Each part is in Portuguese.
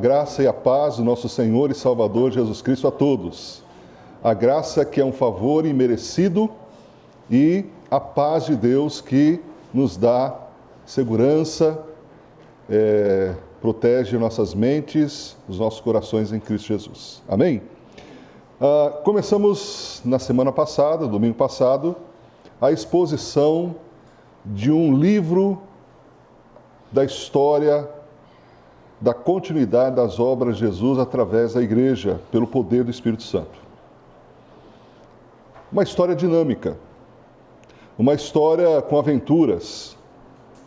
Graça e a paz do nosso Senhor e Salvador Jesus Cristo a todos. A graça que é um favor imerecido e a paz de Deus que nos dá segurança, protege nossas mentes, os nossos corações em Cristo Jesus. Amém? Começamos na semana passada, domingo passado, a exposição de um livro da história da continuidade das obras de Jesus através da igreja, pelo poder do Espírito Santo. Uma história dinâmica, uma história com aventuras,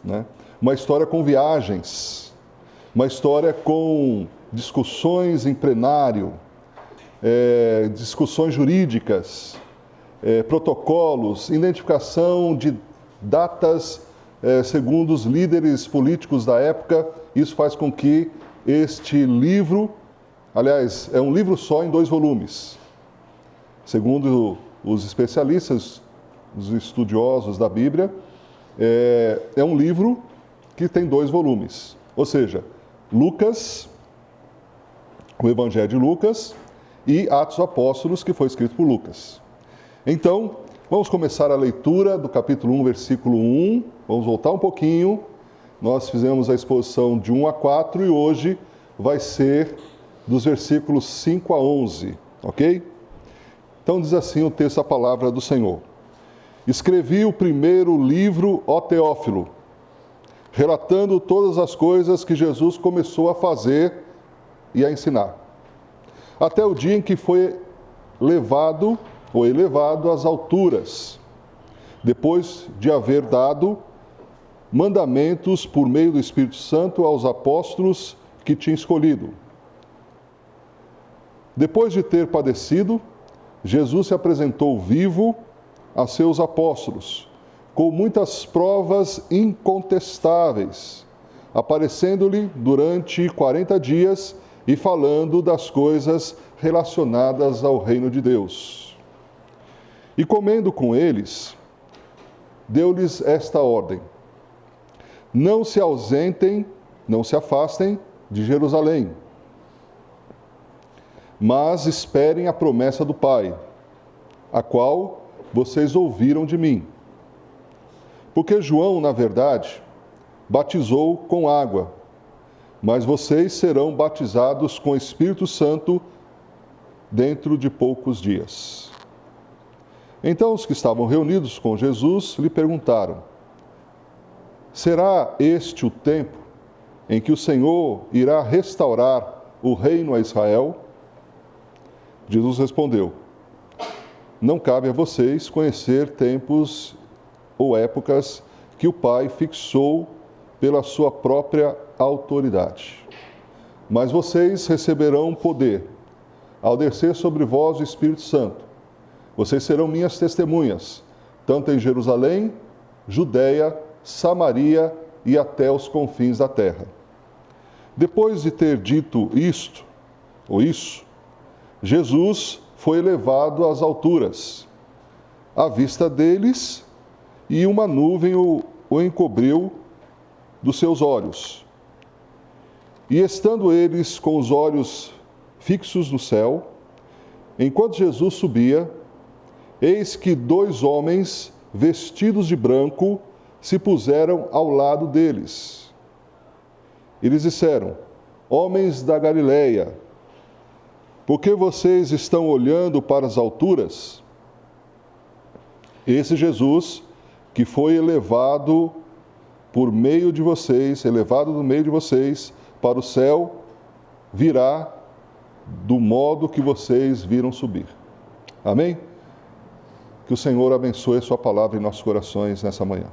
né? Uma história com viagens, uma história com discussões em plenário, discussões jurídicas, protocolos, identificação de datas segundo os líderes políticos da época. Isso faz com que este livro, aliás, é um livro só em 2 volumes. Segundo os especialistas, os estudiosos da Bíblia, é um livro que tem 2 volumes. Ou seja, Lucas, o Evangelho de Lucas, e Atos dos Apóstolos, que foi escrito por Lucas. Então, vamos começar a leitura do capítulo 1, versículo 1. Vamos voltar um pouquinho. Nós fizemos a exposição de 1 a 4 e hoje vai ser dos versículos 5 a 11, ok? Então diz assim o texto, a palavra do Senhor. Escrevi o primeiro livro, ó Teófilo, relatando todas as coisas que Jesus começou a fazer e a ensinar, até o dia em que foi elevado às alturas, depois de haver dado mandamentos por meio do Espírito Santo aos apóstolos que tinha escolhido. Depois de ter padecido, Jesus se apresentou vivo a seus apóstolos, com muitas provas incontestáveis, aparecendo-lhe durante 40 dias e falando das coisas relacionadas ao reino de Deus. E comendo com eles, deu-lhes esta ordem: não se ausentem, não se afastem de Jerusalém, mas esperem a promessa do Pai, a qual vocês ouviram de mim. Porque João, na verdade, batizou com água, mas vocês serão batizados com o Espírito Santo dentro de poucos dias. Então os que estavam reunidos com Jesus lhe perguntaram: será este o tempo em que o Senhor irá restaurar o reino a Israel? Jesus respondeu: não cabe a vocês conhecer tempos ou épocas que o Pai fixou pela sua própria autoridade. Mas vocês receberão poder ao descer sobre vós o Espírito Santo. Vocês serão minhas testemunhas, tanto em Jerusalém, Judeia, Samaria e até os confins da terra. Depois de ter dito isso, Jesus foi elevado às alturas, à vista deles, e uma nuvem o encobriu dos seus olhos. E estando eles com os olhos fixos no céu, enquanto Jesus subia, eis que 2 homens vestidos de branco se puseram ao lado deles. Eles disseram: homens da Galileia, por que vocês estão olhando para as alturas? Esse Jesus, que foi elevado do meio de vocês para o céu, virá do modo que vocês viram subir. Amém? Que o Senhor abençoe a sua palavra em nossos corações nessa manhã.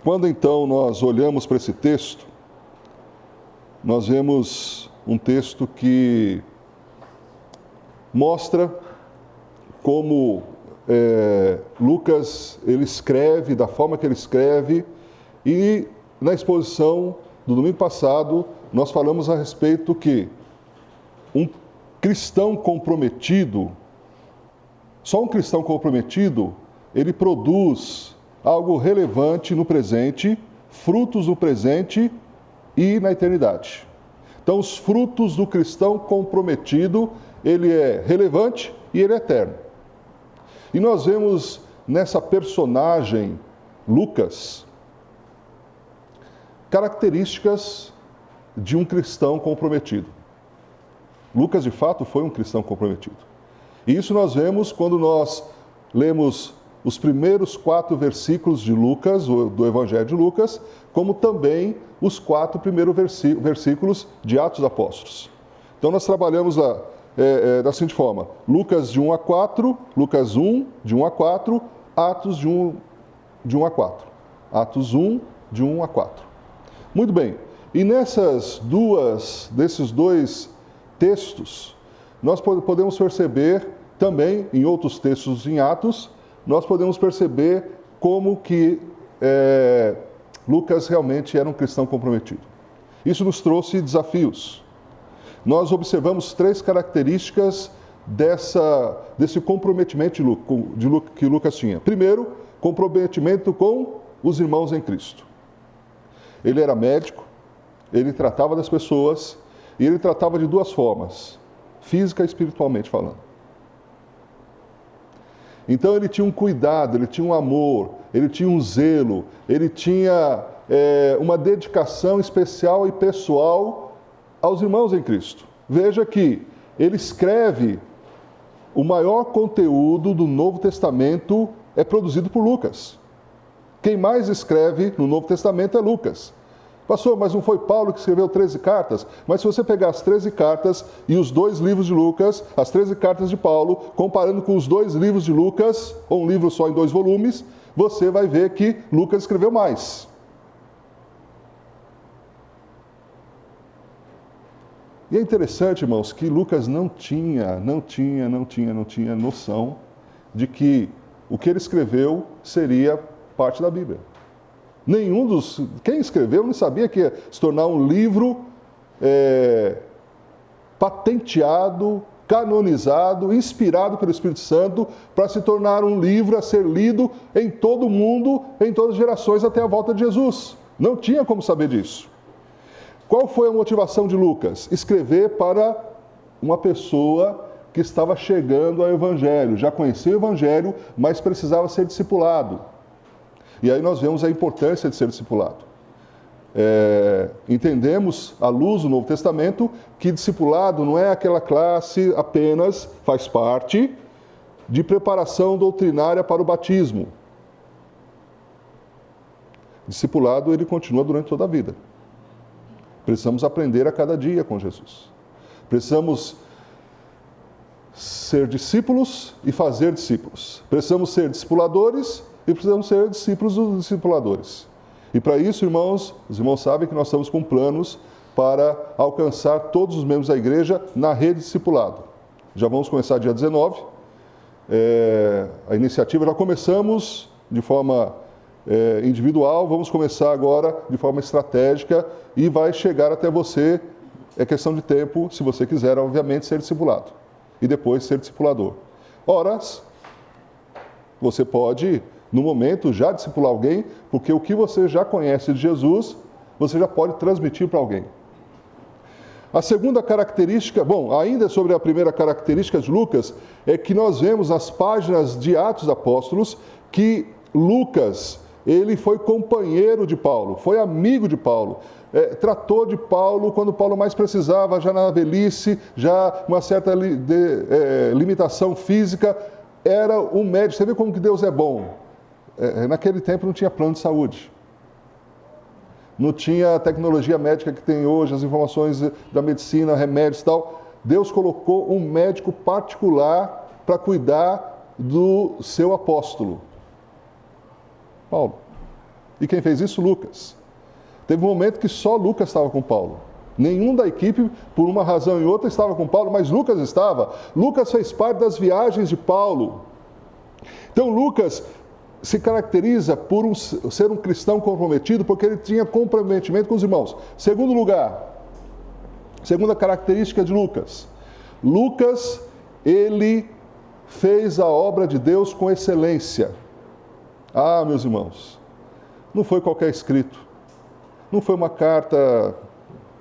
Quando então nós olhamos para esse texto, nós vemos um texto que mostra como Lucas ele escreve, da forma que ele escreve, e na exposição do domingo passado nós falamos a respeito que um cristão comprometido, só um cristão comprometido, ele produz algo relevante no presente, frutos no presente e na eternidade. Então, os frutos do cristão comprometido, ele é relevante e ele é eterno. E nós vemos nessa personagem, Lucas, características de um cristão comprometido. Lucas, de fato, foi um cristão comprometido. E isso nós vemos quando nós lemos os primeiros 4 versículos de Lucas, do Evangelho de Lucas, como também os 4 primeiros versículos de Atos dos Apóstolos. Então nós trabalhamos da seguinte forma: Lucas de 1 a 4, Lucas 1, de 1 a 4, Atos de 1 a 4. Atos 1, de 1 a 4. Muito bem, e desses dois textos, nós podemos perceber também, em outros textos em Atos, nós podemos perceber como que Lucas realmente era um cristão comprometido. Isso nos trouxe desafios. Nós observamos 3 características desse comprometimento que Lucas tinha. Primeiro, comprometimento com os irmãos em Cristo. Ele era médico, ele tratava das pessoas, e ele tratava de 2 formas, física e espiritualmente falando. Então ele tinha um cuidado, ele tinha um amor, ele tinha um zelo, ele tinha uma dedicação especial e pessoal aos irmãos em Cristo. Veja que ele escreve o maior conteúdo do Novo Testamento é produzido por Lucas. Quem mais escreve no Novo Testamento é Lucas. Pastor, mas não foi Paulo que escreveu 13 cartas? Mas se você pegar as 13 cartas e os 2 livros de Lucas, as 13 cartas de Paulo, comparando com os 2 livros de Lucas, ou um livro só em 2 volumes, você vai ver que Lucas escreveu mais. E é interessante, irmãos, que Lucas não tinha noção de que o que ele escreveu seria parte da Bíblia. Quem escreveu não sabia que ia se tornar um livro patenteado, canonizado, inspirado pelo Espírito Santo, para se tornar um livro a ser lido em todo o mundo, em todas as gerações, até a volta de Jesus. Não tinha como saber disso. Qual foi a motivação de Lucas? Escrever para uma pessoa que estava chegando ao Evangelho, já conhecia o Evangelho, mas precisava ser discipulado. E aí nós vemos a importância de ser discipulado. Entendemos, à luz do Novo Testamento, que discipulado não é aquela classe apenas, faz parte, de preparação doutrinária para o batismo. Discipulado, ele continua durante toda a vida. Precisamos aprender a cada dia com Jesus. Precisamos ser discípulos e fazer discípulos. Precisamos ser discipuladores e precisamos ser discípulos dos discipuladores. E para isso, irmãos, os irmãos sabem que nós estamos com planos para alcançar todos os membros da igreja na rede discipulado. Já vamos começar dia 19. A iniciativa já começamos de forma individual, vamos começar agora de forma estratégica e vai chegar até você. É questão de tempo, se você quiser, obviamente, ser discipulado. E depois ser discipulador. Ora, você pode, no momento, já discipular alguém, porque o que você já conhece de Jesus, você já pode transmitir para alguém. A segunda característica, ainda sobre a primeira característica de Lucas, é que nós vemos nas páginas de Atos dos Apóstolos que Lucas, ele foi companheiro de Paulo, foi amigo de Paulo, tratou de Paulo quando Paulo mais precisava, já na velhice, já uma certa limitação física, era um médico. Você vê como que Deus é bom. Naquele tempo não tinha plano de saúde. Não tinha a tecnologia médica que tem hoje, as informações da medicina, remédios e tal. Deus colocou um médico particular para cuidar do seu apóstolo, Paulo. E quem fez isso? Lucas. Teve um momento que só Lucas estava com Paulo. Nenhum da equipe, por uma razão ou outra, estava com Paulo, mas Lucas estava. Lucas fez parte das viagens de Paulo. Então, Lucas se caracteriza por ser um cristão comprometido, porque ele tinha comprometimento com os irmãos. Segundo lugar, segunda característica de Lucas. Lucas, ele fez a obra de Deus com excelência. Ah, meus irmãos, não foi qualquer escrito. Não foi uma carta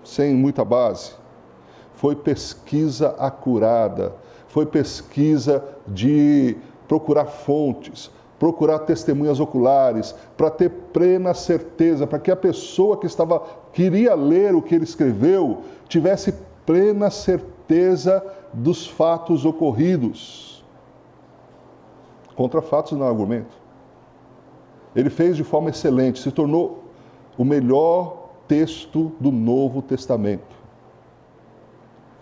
sem muita base. foi pesquisa acurada, foi pesquisa de procurar fontes, procurar testemunhas oculares, para ter plena certeza, para que a pessoa que queria ler o que ele escreveu, tivesse plena certeza dos fatos ocorridos. Contra fatos não há argumento. Ele fez de forma excelente, se tornou o melhor texto do Novo Testamento.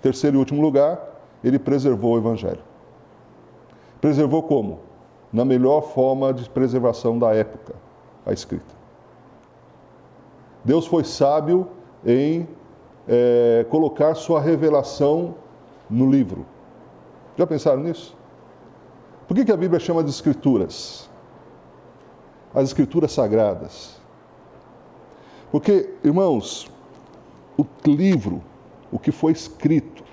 Terceiro e último lugar, ele preservou o Evangelho. Preservou como? Na melhor forma de preservação da época, a escrita. Deus foi sábio em colocar sua revelação no livro. Já pensaram nisso? Por que a Bíblia chama de Escrituras? As Escrituras Sagradas. Porque, irmãos, o livro, o que foi escrito,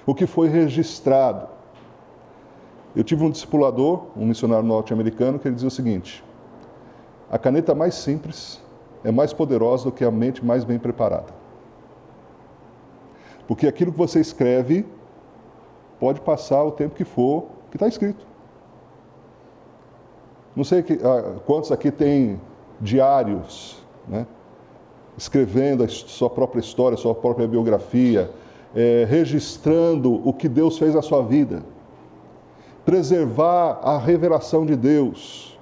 o que foi registrado. Eu tive um discipulador, um missionário norte-americano, que ele dizia o seguinte: a caneta mais simples é mais poderosa do que a mente mais bem preparada. Porque aquilo que você escreve pode passar o tempo que for, que está escrito. Não sei quantos aqui têm diários, né? Escrevendo a sua própria história, a sua própria biografia, registrando o que Deus fez na sua vida. Preservar a revelação de Deus.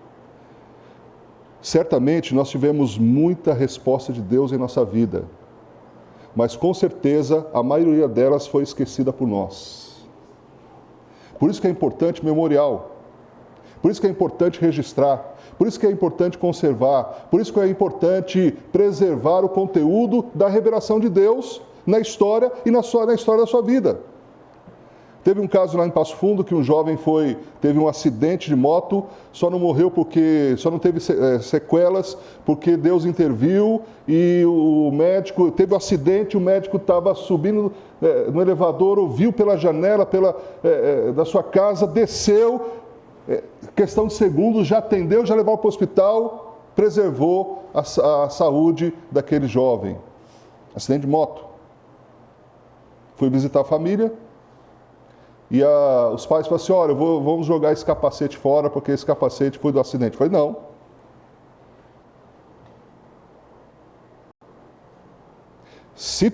Certamente nós tivemos muita resposta de Deus em nossa vida, mas com certeza a maioria delas foi esquecida por nós. Por isso que é importante memorial, por isso que é importante registrar, por isso que é importante conservar, por isso que é importante preservar o conteúdo da revelação de Deus na história e na história da sua vida. Teve um caso lá em Passo Fundo que um jovem teve um acidente de moto, só não morreu só não teve sequelas, porque Deus interviu e o médico teve um acidente, o médico estava subindo no elevador, ouviu pela janela da sua casa, desceu, questão de segundos, já atendeu, já levou para o hospital, preservou a saúde daquele jovem. Acidente de moto. Fui visitar a família. E os pais falaram assim: olha, vamos jogar esse capacete fora, porque esse capacete foi do acidente. Eu falei: não. Se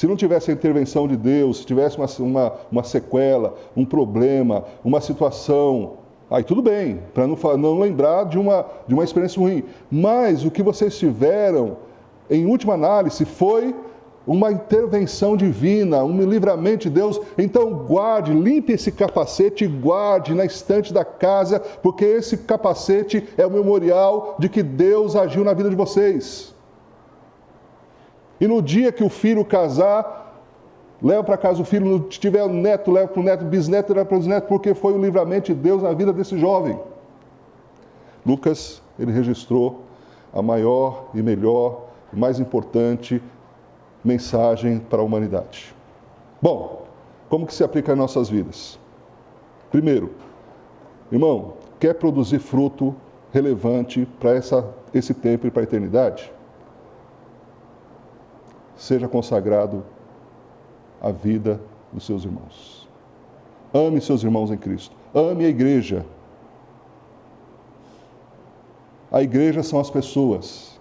não tivesse a intervenção de Deus, se tivesse uma sequela, um problema, uma situação, aí tudo bem, para não lembrar de uma experiência ruim. Mas o que vocês tiveram, em última análise, foi uma intervenção divina, um livramento de Deus. Então guarde, limpe esse capacete e guarde na estante da casa, porque esse capacete é o memorial de que Deus agiu na vida de vocês. E no dia que o filho casar, leva para casa o filho, se tiver um neto, leva para o neto, bisneto, leva para o bisneto, porque foi o livramento de Deus na vida desse jovem. Lucas, ele registrou a maior e melhor, e mais importante mensagem para a humanidade. Bom, como que se aplica às nossas vidas? Primeiro, irmão, quer produzir fruto relevante para esse tempo e para a eternidade? Seja consagrado à vida dos seus irmãos. Ame seus irmãos em Cristo. Ame a igreja. A igreja são as pessoas.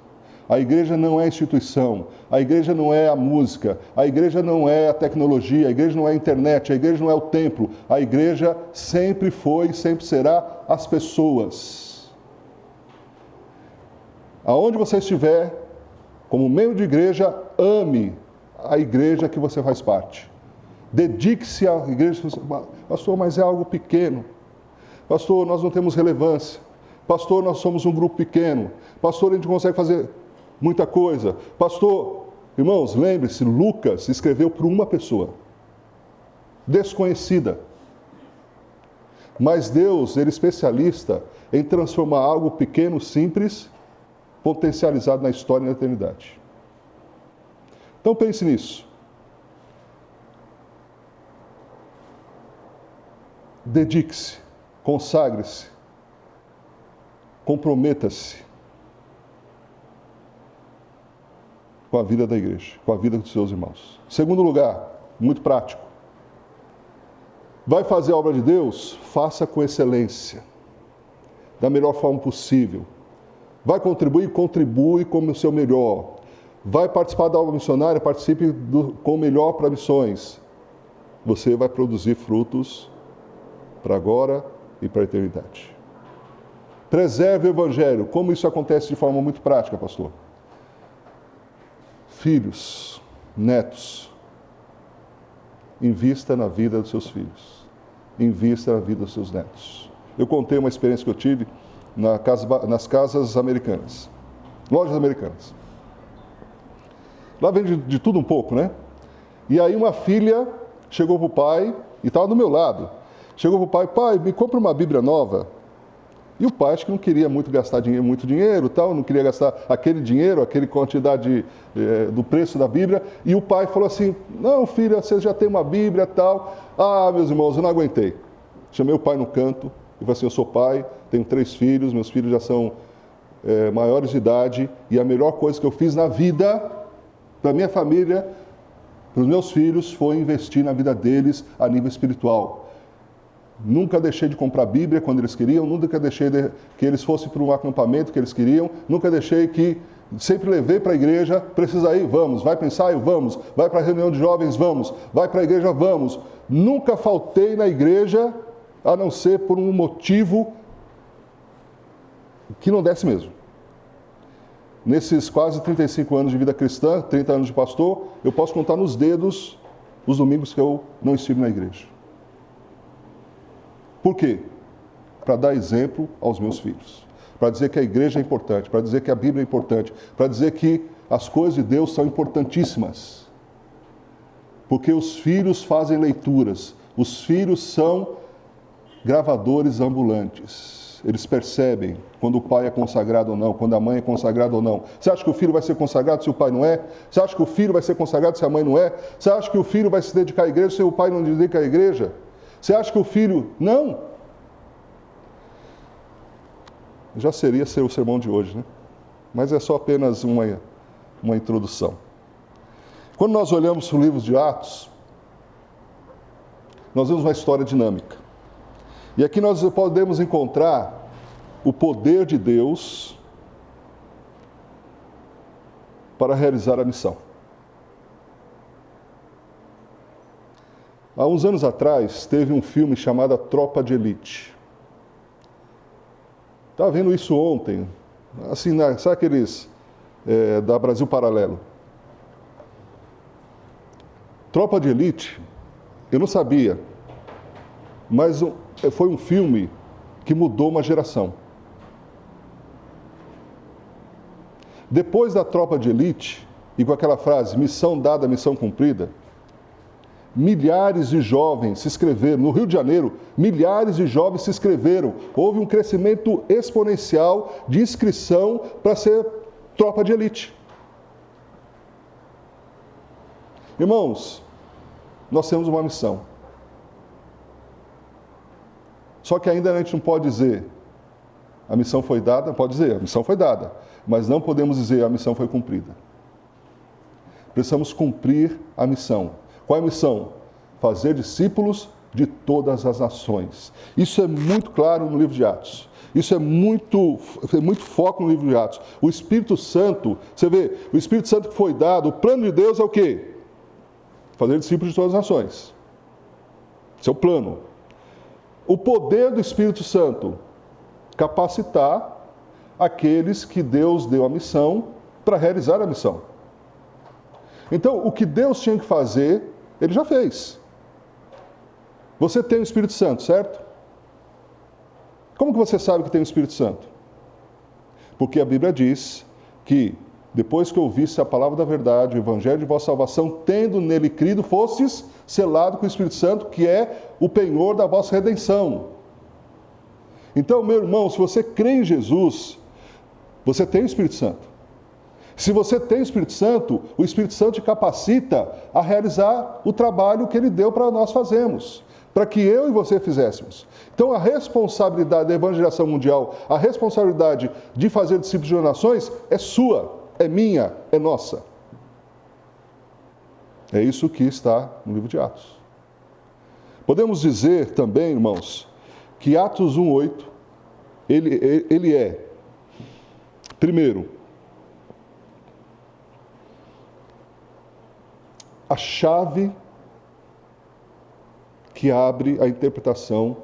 A igreja não é a instituição, a igreja não é a música, a igreja não é a tecnologia, a igreja não é a internet, a igreja não é o templo. A igreja sempre foi e sempre será as pessoas. Aonde você estiver, como membro de igreja, ame a igreja que você faz parte. Dedique-se à igreja. Pastor, mas é algo pequeno. Pastor, nós não temos relevância. Pastor, nós somos um grupo pequeno. Pastor, a gente consegue fazer muita coisa. Pastor, irmãos, lembre-se, Lucas escreveu para uma pessoa, desconhecida. Mas Deus, ele é especialista em transformar algo pequeno, simples, potencializado na história e na eternidade. Então pense nisso. Dedique-se, consagre-se, comprometa-se com com a vida da igreja, com a vida dos seus irmãos. Segundo lugar, muito prático. Vai fazer a obra de Deus? Faça com excelência, da melhor forma possível. Vai contribuir? Contribui como o seu melhor. Vai participar da obra missionária? Participe com o melhor para missões. Você vai produzir frutos para agora e para a eternidade. Preserve o Evangelho. Como isso acontece de forma muito prática, pastor? Filhos, netos, invista na vida dos seus filhos. Invista na vida dos seus netos. Eu contei uma experiência que eu tive nas casas americanas, lojas americanas. Lá vende de tudo um pouco, né? E aí uma filha chegou para o pai, e estava do meu lado, chegou para o pai, pai, me compra uma Bíblia nova. E o pai acho que não queria muito gastar muito dinheiro, tal, não queria gastar aquele dinheiro, aquele quantidade do preço da Bíblia. E o pai falou assim, não filha, você já tem uma Bíblia, tal. Ah, meus irmãos, eu não aguentei. Chamei o pai no canto, e falei assim, eu sou pai, tenho 3 filhos, meus filhos já são maiores de idade, e a melhor coisa que eu fiz na vida, para a minha família, para os meus filhos, foi investir na vida deles a nível espiritual. Nunca deixei de comprar Bíblia quando eles queriam, nunca deixei que eles fossem para um acampamento que eles queriam, nunca deixei que, sempre levei para a igreja, precisa ir, vamos, vai para o ensaio, vamos, vai para a reunião de jovens, vamos, vai para a igreja, vamos. Nunca faltei na igreja, a não ser por um motivo que não desse mesmo. Nesses quase 35 anos de vida cristã, 30 anos de pastor, eu posso contar nos dedos os domingos que eu não estive na igreja. Por quê? Para dar exemplo aos meus filhos. Para dizer que a igreja é importante, para dizer que a Bíblia é importante, para dizer que as coisas de Deus são importantíssimas. Porque os filhos fazem leituras, os filhos são gravadores ambulantes. Eles percebem quando o pai é consagrado ou não, quando a mãe é consagrada ou não. Você acha que o filho vai ser consagrado se o pai não é? Você acha que o filho vai ser consagrado se a mãe não é? Você acha que o filho vai se dedicar à igreja se o pai não dedica à igreja? Você acha que o filho... Não! Já seria ser o sermão de hoje, né? Mas é só apenas uma introdução. Quando nós olhamos para o livro de Atos, nós vemos uma história dinâmica. E aqui nós podemos encontrar o poder de Deus para realizar a missão. Há uns anos atrás, teve um filme chamado A Tropa de Elite. Estava vendo isso ontem, assim, sabe aqueles da Brasil Paralelo? Tropa de Elite, eu não sabia, mas foi um filme que mudou uma geração. Depois da Tropa de Elite, e com aquela frase, missão dada, missão cumprida, milhares de jovens se inscreveram. No Rio de Janeiro, milhares de jovens se inscreveram. Houve um crescimento exponencial de inscrição para ser tropa de elite. Irmãos, nós temos uma missão. Só que ainda a gente não pode dizer, a missão foi dada, pode dizer, a missão foi dada, mas não podemos dizer, a missão foi cumprida. Precisamos cumprir a missão. Qual é a missão? Fazer discípulos de todas as nações. Isso é muito claro no livro de Atos. Isso é muito foco no livro de Atos. O Espírito Santo, você vê, o Espírito Santo que foi dado, o plano de Deus é o quê? Fazer discípulos de todas as nações. Esse é o plano. O poder do Espírito Santo, capacitar aqueles que Deus deu a missão para realizar a missão. Então, o que Deus tinha que fazer, Ele já fez. Você tem o Espírito Santo, certo? Como que você sabe que tem o Espírito Santo? Porque a Bíblia diz que, depois que ouvisse a palavra da verdade, o evangelho de vossa salvação, tendo nele crido, fostes selado com o Espírito Santo, que é o penhor da vossa redenção. Então, meu irmão, se você crê em Jesus, você tem o Espírito Santo. Se você tem o Espírito Santo te capacita a realizar o trabalho que Ele deu para nós fazermos, para que eu e você fizéssemos. Então, a responsabilidade da evangelização mundial, a responsabilidade de fazer discípulos de nações é sua, é minha, é nossa. É isso que está no livro de Atos. Podemos dizer também, irmãos, que Atos 1:8, ele é, primeiro, a chave que abre a interpretação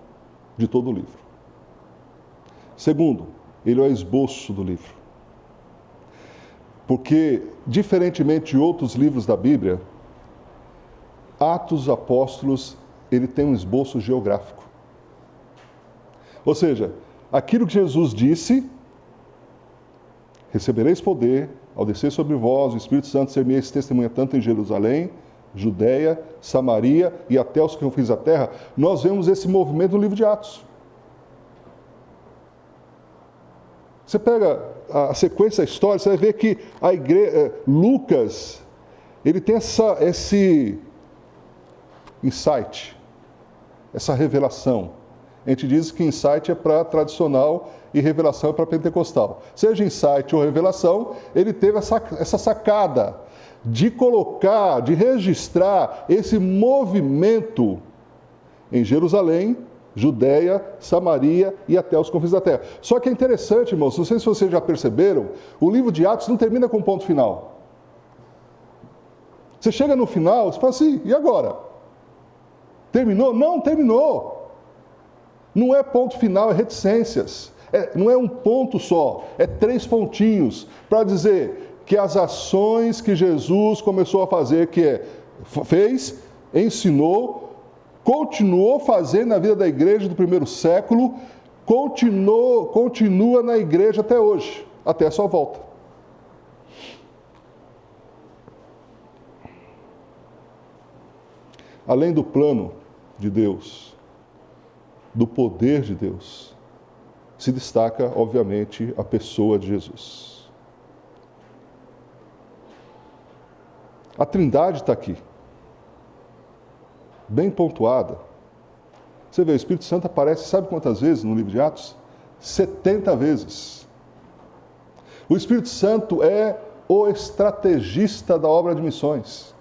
de todo o livro. Segundo, ele é o esboço do livro. Porque, diferentemente de outros livros da Bíblia, Atos dos Apóstolos, ele tem um esboço geográfico. Ou seja, aquilo que Jesus disse, recebereis poder ao descer sobre vós, o Espírito Santo ser-me-eis testemunha tanto em Jerusalém, Judeia, Samaria e até os confins da terra, nós vemos esse movimento no livro de Atos. Você pega a sequência da história, você vai ver que a igreja, Lucas, ele tem esse insight, essa revelação. A gente diz que insight é para tradicional e revelação é para pentecostal. Seja insight ou revelação, ele teve essa sacada de colocar, de registrar esse movimento em Jerusalém, Judeia, Samaria e até os confins da terra. Só que é interessante, irmãos, não sei se vocês já perceberam, o livro de Atos não termina com ponto final. Você chega no final, você fala assim, e agora? Terminou? Não, terminou. Não é ponto final, é reticências. Não é um ponto só, é 3 pontinhos para dizer que as ações que Jesus começou a fazer, fez, ensinou, continuou fazendo na vida da igreja do primeiro século, continua na igreja até hoje, até a sua volta. Além do plano de Deus, do poder de Deus, se destaca, obviamente, a pessoa de Jesus. A Trindade está aqui, bem pontuada. Você vê, o Espírito Santo aparece, sabe quantas vezes no livro de Atos? 70 vezes. O Espírito Santo é o estrategista da obra de missões.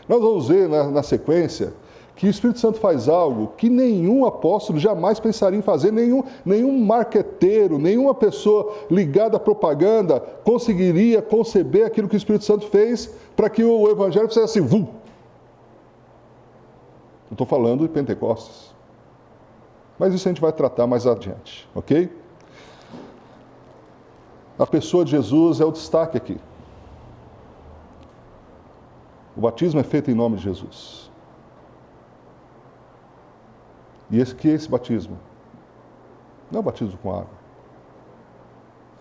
Nós vamos ver na sequência que o Espírito Santo faz algo que nenhum apóstolo jamais pensaria em fazer, nenhum marqueteiro, nenhuma pessoa ligada à propaganda conseguiria conceber aquilo que o Espírito Santo fez para que o Evangelho fizesse assim, vum. Eu estou falando de Pentecostes. Mas isso a gente vai tratar mais adiante, ok? A pessoa de Jesus é o destaque aqui. O batismo é feito em nome de Jesus. E esse batismo não é o batismo com água,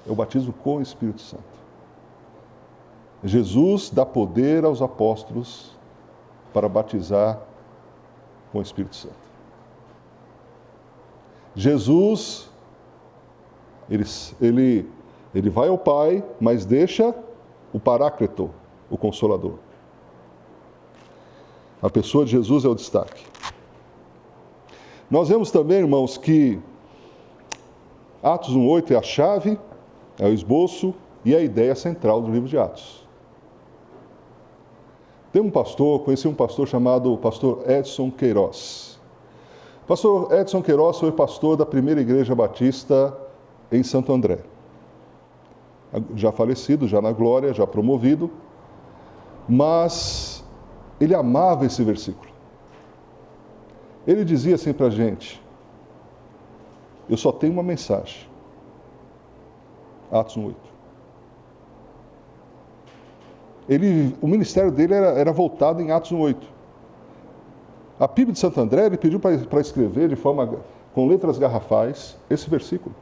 é o batismo com o Espírito Santo. Jesus dá poder aos apóstolos para batizar com o Espírito Santo. Jesus, ele vai ao Pai, mas deixa o Paráclito, o Consolador. A pessoa de Jesus é o destaque. Nós vemos também, irmãos, que Atos 1:8 é a chave, é o esboço e a ideia central do livro de Atos. Conheci um pastor chamado pastor Edson Queiroz. O pastor Edson Queiroz foi pastor da primeira igreja batista em Santo André. Já falecido, já na glória, já promovido, mas ele amava esse versículo. Ele dizia assim para a gente, eu só tenho uma mensagem. Atos 1:8. O ministério dele era voltado em Atos 1:8. A PIB de Santo André, ele pediu para escrever com letras garrafais esse versículo.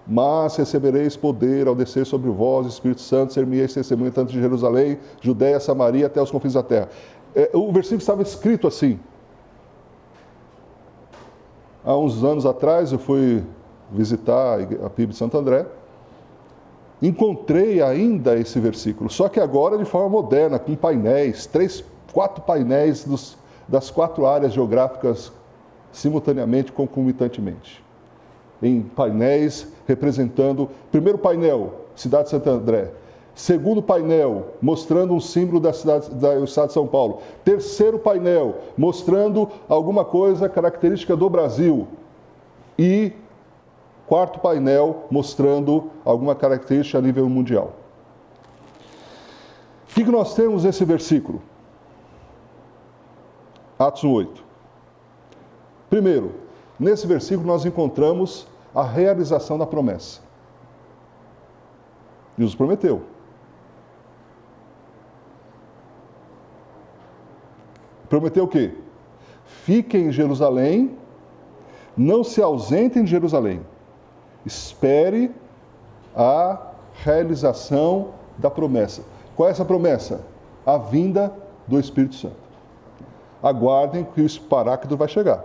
Mas recebereis poder ao descer sobre vós, Espírito Santo, ser-me-eis testemunha tanto de Jerusalém, Judeia, Samaria, até os confins da terra. O versículo estava escrito assim. Há uns anos atrás eu fui visitar a PIB de Santo André, encontrei ainda esse versículo, só que agora de forma moderna, com painéis, 4 painéis das 4 áreas geográficas simultaneamente, concomitantemente. Em painéis representando, primeiro painel, cidade de Santo André, Segundo painel, mostrando um símbolo do estado de São Paulo. Terceiro painel, mostrando alguma coisa característica do Brasil. E quarto painel, mostrando alguma característica a nível mundial. O que nós temos nesse versículo? Atos 1:8. Primeiro, nesse versículo nós encontramos a realização da promessa. Jesus prometeu. Prometeu o quê? Fiquem em Jerusalém, não se ausentem de Jerusalém. Espere a realização da promessa. Qual é essa promessa? A vinda do Espírito Santo. Aguardem que o Paráclito vai chegar.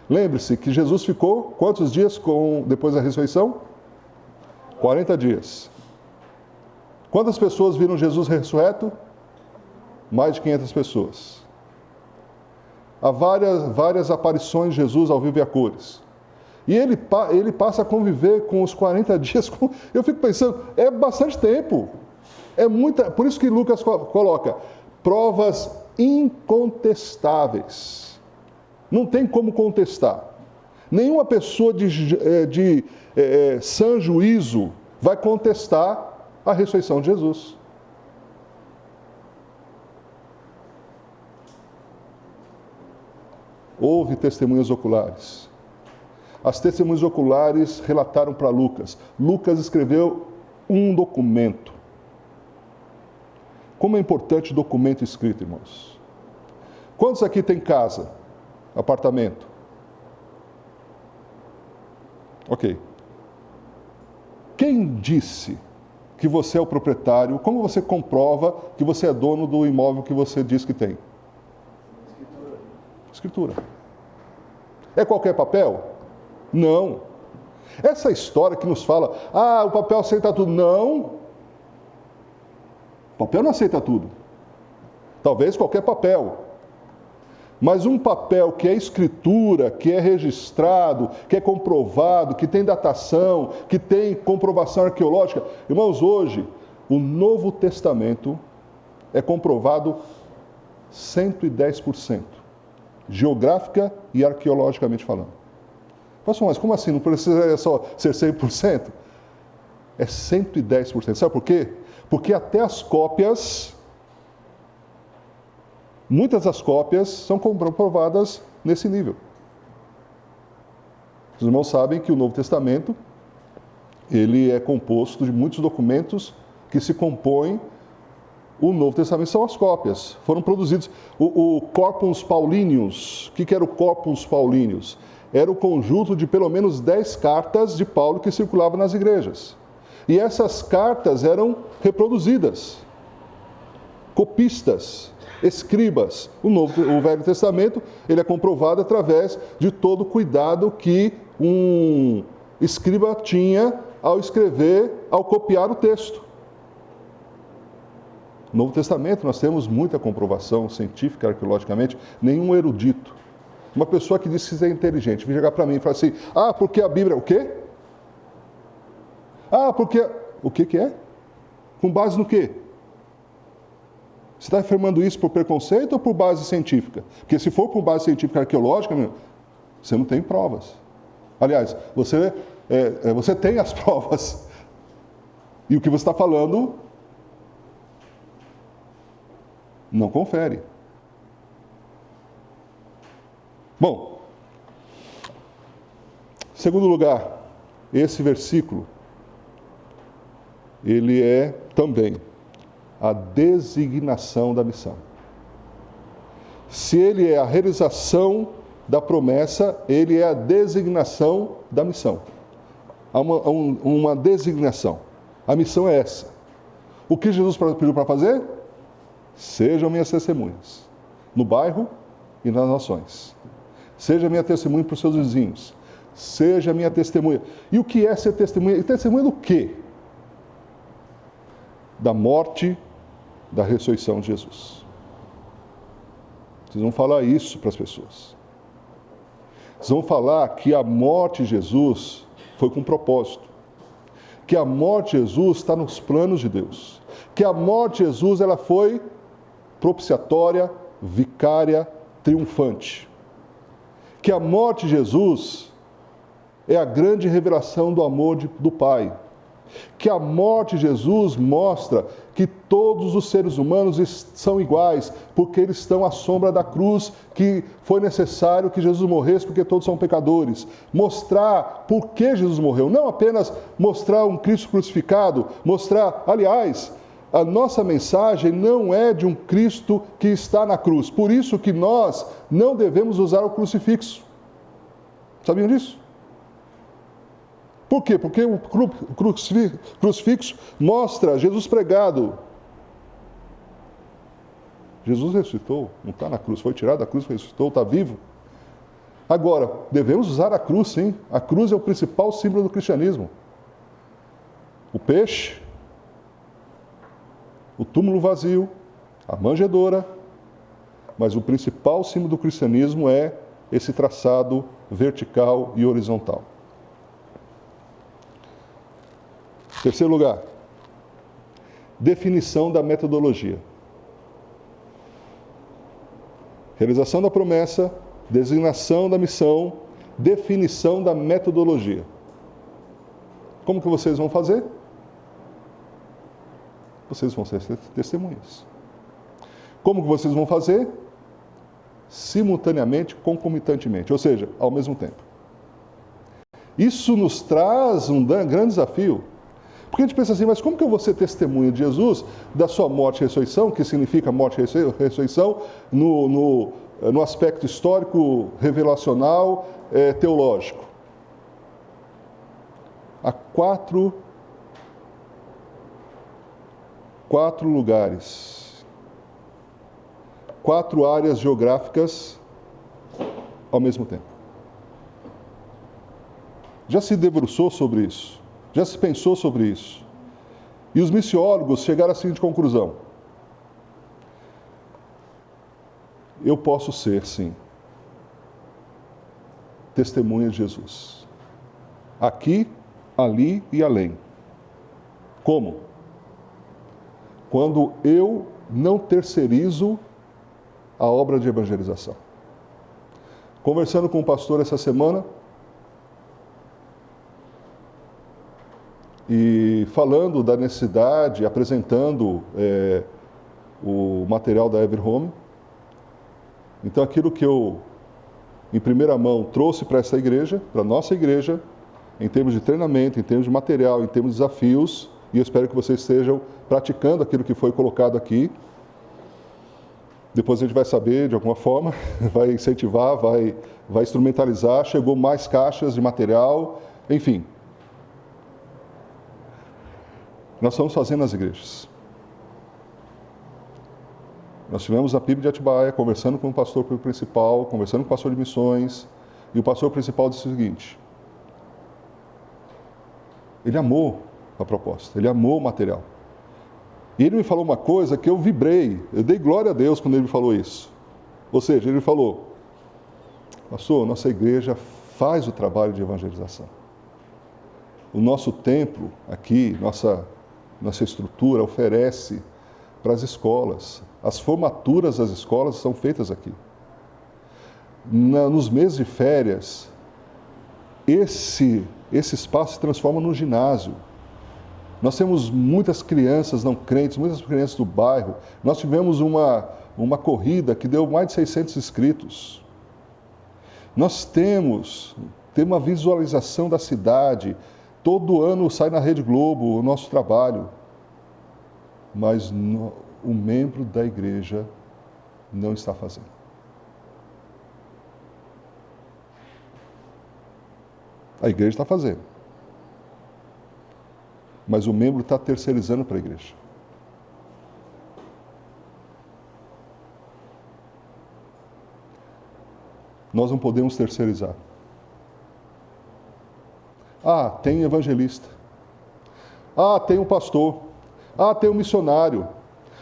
Lembre-se que Jesus ficou quantos dias depois da ressurreição? 40 dias. Quantas pessoas viram Jesus ressurreto? Mais de 500 pessoas. Há várias aparições de Jesus ao vivo e a cores. E ele passa a conviver com os 40 dias. Eu fico pensando, é bastante tempo. Por isso que Lucas coloca provas incontestáveis. Não tem como contestar. Nenhuma pessoa de sã juízo vai contestar a ressurreição de Jesus. Houve testemunhas oculares. As testemunhas oculares relataram para Lucas. Lucas escreveu um documento. Como é importante documento escrito, irmãos. Quantos aqui tem casa? Apartamento? Ok. Quem disse que você é o proprietário? Como você comprova que você é dono do imóvel que você diz que tem? Escritura. É qualquer papel? Não. Essa história que nos fala, o papel aceita tudo. Não. O papel não aceita tudo. Talvez qualquer papel. Mas um papel que é escritura, que é registrado, que é comprovado, que tem datação, que tem comprovação arqueológica. Irmãos, hoje, o Novo Testamento é comprovado 110%. Geográfica e arqueologicamente falando. Mas como assim? Não precisa só ser 100%? É 110%. Sabe por quê? Porque até as cópias, muitas das cópias são comprovadas nesse nível. Os irmãos sabem que o Novo Testamento, ele é composto de muitos documentos que se compõem. O Novo Testamento são as cópias, foram produzidos. O Corpus Paulinius, o que era o Corpus Paulinius? Era o conjunto de pelo menos 10 cartas de Paulo que circulavam nas igrejas. E essas cartas eram reproduzidas. Copistas, escribas. O Velho Testamento, ele é comprovado através de todo o cuidado que um escriba tinha ao escrever, ao copiar o texto. No Novo Testamento nós temos muita comprovação científica, arqueologicamente, nenhum erudito. Uma pessoa que diz que é inteligente, vem chegar para mim e falar assim, porque a Bíblia, o quê? Porque... O que é? Com base no quê? Você está afirmando isso por preconceito ou por base científica? Porque se for por base científica arqueológica, você não tem provas. Aliás, você tem as provas. E o que você está falando não confere. Bom, em segundo lugar, esse versículo, ele é também a designação da missão. Se ele é a realização da promessa, ele é a designação da missão. Há uma designação. A missão é essa. O que Jesus pediu para fazer? Sejam minhas testemunhas, no bairro e nas nações. Seja minha testemunha para os seus vizinhos. Seja minha testemunha. E o que é ser testemunha? E testemunha do quê? Da morte, da ressurreição de Jesus. Vocês vão falar isso para as pessoas. Vocês vão falar que a morte de Jesus foi com propósito. que a morte de Jesus está nos planos de Deus. Que a morte de Jesus ela foi propiciatória, vicária, triunfante. Que a morte de Jesus é a grande revelação do amor do Pai. Que a morte de Jesus mostra que todos os seres humanos são iguais, porque eles estão à sombra da cruz, que foi necessário que Jesus morresse, porque todos são pecadores. Mostrar por que Jesus morreu, não apenas mostrar um Cristo crucificado, mostrar, aliás, a nossa mensagem não é de um Cristo que está na cruz. Por isso que nós não devemos usar o crucifixo. Sabiam disso? Por quê? Porque o crucifixo mostra Jesus pregado. Jesus ressuscitou, não está na cruz, foi tirado da cruz, ressuscitou, está vivo. Agora, devemos usar a cruz, sim. A cruz é o principal símbolo do cristianismo. O peixe, o túmulo vazio, a manjedoura, mas o principal símbolo do cristianismo é esse traçado vertical e horizontal. Terceiro lugar, definição da metodologia. Realização da promessa, designação da missão, definição da metodologia. Como que vocês vão fazer? Vocês vão ser testemunhas. Como que vocês vão fazer? Simultaneamente, concomitantemente, ou seja, ao mesmo tempo. Isso nos traz um grande desafio. Porque a gente pensa assim, mas como que eu vou ser testemunha de Jesus, da sua morte e ressurreição, que significa morte e ressurreição, no aspecto histórico, revelacional, teológico? Há quatro lugares, 4 áreas geográficas ao mesmo tempo. Já se debruçou sobre isso? Já se pensou sobre isso? E os missiólogos chegaram à seguinte conclusão: eu posso ser, sim, testemunha de Jesus. Aqui, ali e além. Como? Quando eu não terceirizo a obra de evangelização. Conversando com um pastor essa semana, e falando da necessidade, apresentando o material da Everhome. Então, aquilo que eu, em primeira mão, trouxe para essa igreja, para a nossa igreja, em termos de treinamento, em termos de material, em termos de desafios, e eu espero que vocês estejam praticando aquilo que foi colocado aqui. Depois a gente vai saber, de alguma forma, vai incentivar, vai instrumentalizar. Chegou mais caixas de material, enfim. Nós estamos fazendo nas igrejas. Nós tivemos a PIB de Atibaia, conversando com o pastor principal, conversando com o pastor de missões, e o pastor principal disse o seguinte: ele amou a proposta, ele amou o material. E ele me falou uma coisa que eu vibrei, eu dei glória a Deus quando ele me falou isso. Ou seja, ele falou: pastor, nossa igreja faz o trabalho de evangelização. O nosso templo aqui, nossa estrutura oferece para as escolas. As formaturas das escolas são feitas aqui. Nos meses de férias, esse espaço se transforma num ginásio. Nós temos muitas crianças não crentes, muitas crianças do bairro. Nós tivemos uma corrida que deu mais de 600 inscritos. Nós temos uma visualização da cidade. Todo ano sai na Rede Globo o nosso trabalho. Mas o membro da igreja não está fazendo. A igreja está fazendo. Mas o membro está terceirizando para a igreja. Nós não podemos terceirizar. Ah, tem evangelista. Ah, tem um pastor. Ah, tem um missionário.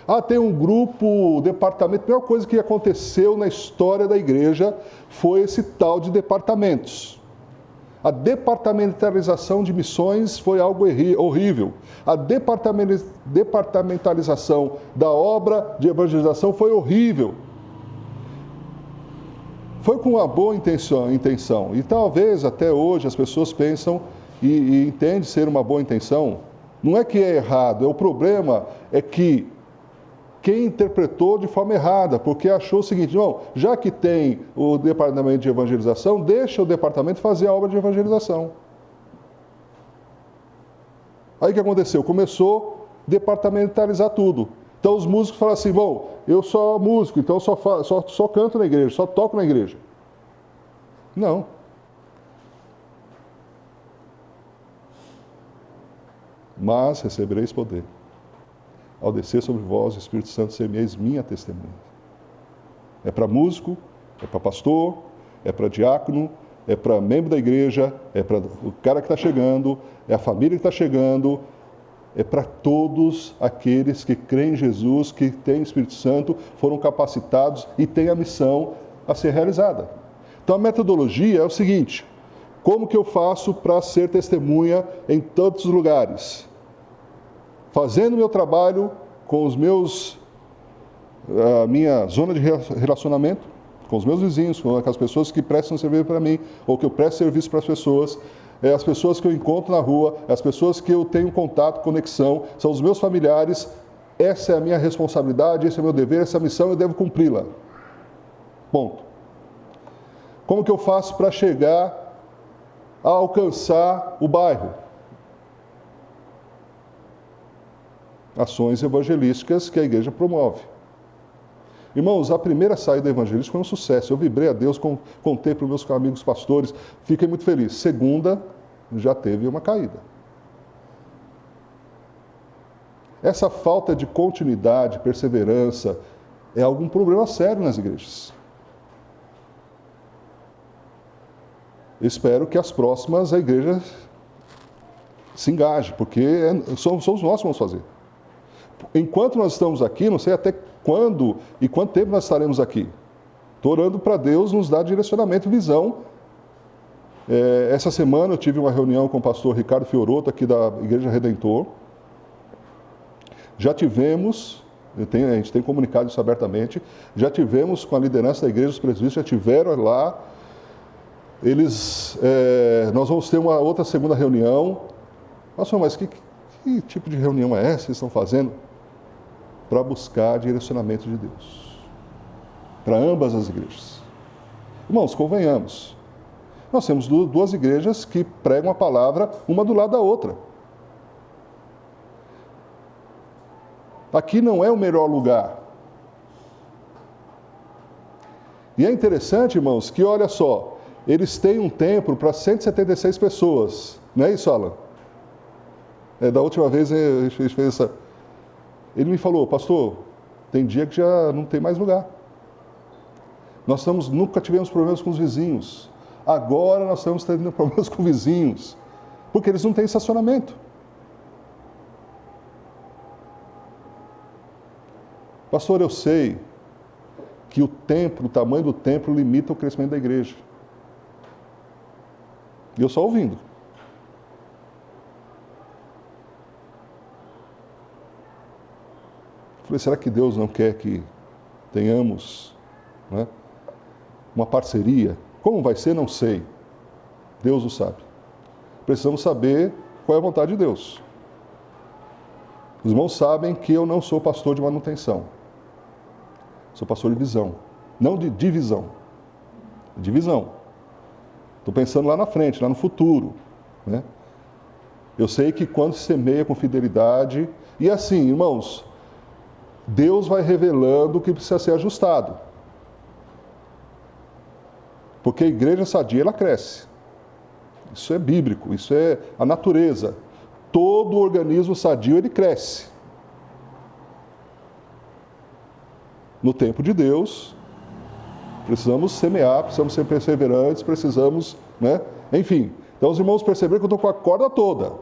Ah, tem um grupo, departamento. A pior coisa que aconteceu na história da igreja foi esse tal de departamentos. A departamentalização de missões foi algo horrível. A departamentalização da obra de evangelização foi horrível. Foi com uma boa intenção. E talvez até hoje as pessoas pensam e entendem ser uma boa intenção. Não é que é errado, o problema é que quem interpretou de forma errada, porque achou o seguinte: não, já que tem o departamento de evangelização, deixa o departamento fazer a obra de evangelização. Aí o que aconteceu? Começou a departamentalizar tudo. Então os músicos falam assim: bom, eu sou músico, então só canto na igreja, só toco na igreja. Não. Mas recebereis poder. Ao descer sobre vós, o Espírito Santo, semeis minha testemunha. É para músico, é para pastor, é para diácono, é para membro da igreja, é para o cara que está chegando, é a família que está chegando, é para todos aqueles que creem em Jesus, que têm o Espírito Santo, foram capacitados e têm a missão a ser realizada. Então a metodologia é o seguinte: como que eu faço para ser testemunha em tantos lugares? Fazendo meu trabalho com a minha zona de relacionamento, com os meus vizinhos, com as pessoas que prestam serviço para mim, ou que eu presto serviço para as pessoas que eu encontro na rua, as pessoas que eu tenho contato, conexão, são os meus familiares. Essa é a minha responsabilidade, esse é o meu dever, essa é a missão, eu devo cumpri-la. Ponto. Como que eu faço para chegar a alcançar o bairro? Ações evangelísticas que a igreja promove. Irmãos, a primeira saída evangelística foi um sucesso. Eu vibrei a Deus, contei para os meus amigos pastores, fiquei muito feliz. Segunda, já teve uma caída. Essa falta de continuidade, perseverança, é algum problema sério nas igrejas. Espero que as próximas a igreja se engaje, porque somos nós que vamos fazer. Enquanto nós estamos aqui, não sei até quando e quanto tempo nós estaremos aqui. Estou orando para Deus nos dar direcionamento e visão. Essa semana eu tive uma reunião com o pastor Ricardo Fioroto, aqui da Igreja Redentor. Já tivemos, a gente tem comunicado isso abertamente, já tivemos com a liderança da igreja, os presbíteros já tiveram lá. Nós vamos ter uma outra segunda reunião. Nossa, mas que tipo de reunião é essa que vocês estão fazendo? Para buscar direcionamento de Deus. Para ambas as igrejas. Irmãos, convenhamos. Nós temos duas igrejas que pregam a palavra uma do lado da outra. Aqui não é o melhor lugar. E é interessante, irmãos, que olha só, eles têm um templo para 176 pessoas. Não é isso, Alan? Da última vez a gente fez essa... Ele me falou: pastor, tem dia que já não tem mais lugar. Nunca tivemos problemas com os vizinhos. Agora nós estamos tendo problemas com vizinhos, porque eles não têm estacionamento. Pastor, eu sei que o tamanho do templo limita o crescimento da igreja. E eu só ouvindo. Falei: será que Deus não quer que tenhamos, né, uma parceria? Como vai ser, não sei. Deus o sabe. Precisamos saber qual é a vontade de Deus. Os irmãos sabem que eu não sou pastor de manutenção. Sou pastor de visão. Não de divisão. De visão. Estou pensando lá na frente, lá no futuro, né? Eu sei que quando se semeia com fidelidade... E assim, irmãos, Deus vai revelando o que precisa ser ajustado. Porque a igreja sadia, ela cresce. Isso é bíblico, isso é a natureza. Todo organismo sadio, ele cresce. No tempo de Deus, precisamos semear, precisamos ser perseverantes, precisamos, né? Enfim, então os irmãos perceberam que eu estou com a corda toda.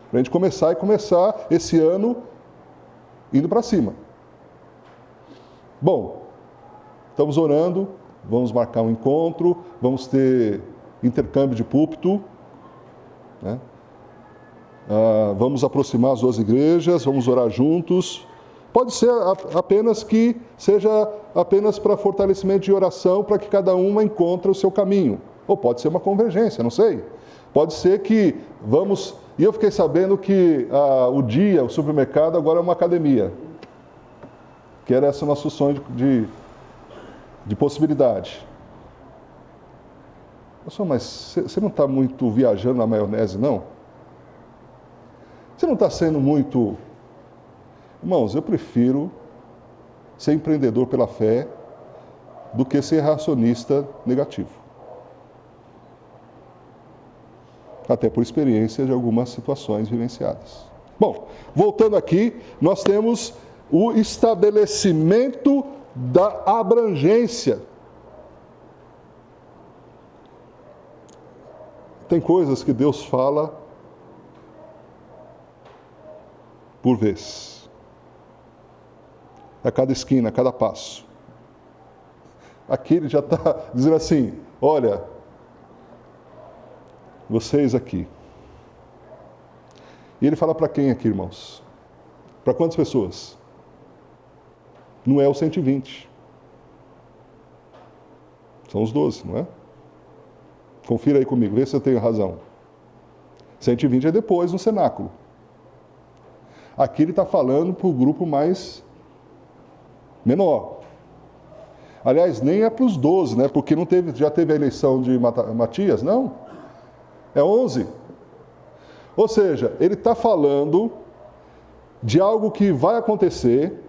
Para a gente começar esse ano indo para cima. Bom, estamos orando, vamos marcar um encontro, vamos ter intercâmbio de púlpito, né? Vamos aproximar as duas igrejas, vamos orar juntos. Pode ser apenas que seja apenas para fortalecimento de oração, para que cada uma encontre o seu caminho. Ou pode ser uma convergência, não sei. Pode ser que vamos... E eu fiquei sabendo que o supermercado agora é uma academia. Que era esse nosso sonho de possibilidade. Mas você não está muito viajando na maionese, não? Você não está sendo muito... Irmãos, eu prefiro ser empreendedor pela fé do que ser racionista negativo. Até por experiência de algumas situações vivenciadas. Bom, voltando aqui, nós temos o estabelecimento da abrangência. Tem coisas que Deus fala por vez. A cada esquina, a cada passo. Aqui ele já está dizendo assim, olha, vocês aqui. E ele fala para quem aqui, irmãos? Para quantas pessoas? Não é os 120. São os 12, não é? Confira aí comigo, vê se eu tenho razão. 120 é depois no cenáculo. Aqui ele está falando para o grupo mais menor. Aliás, nem é para os 12, né? Porque já teve a eleição de Matias, não. É 11. Ou seja, ele está falando de algo que vai acontecer,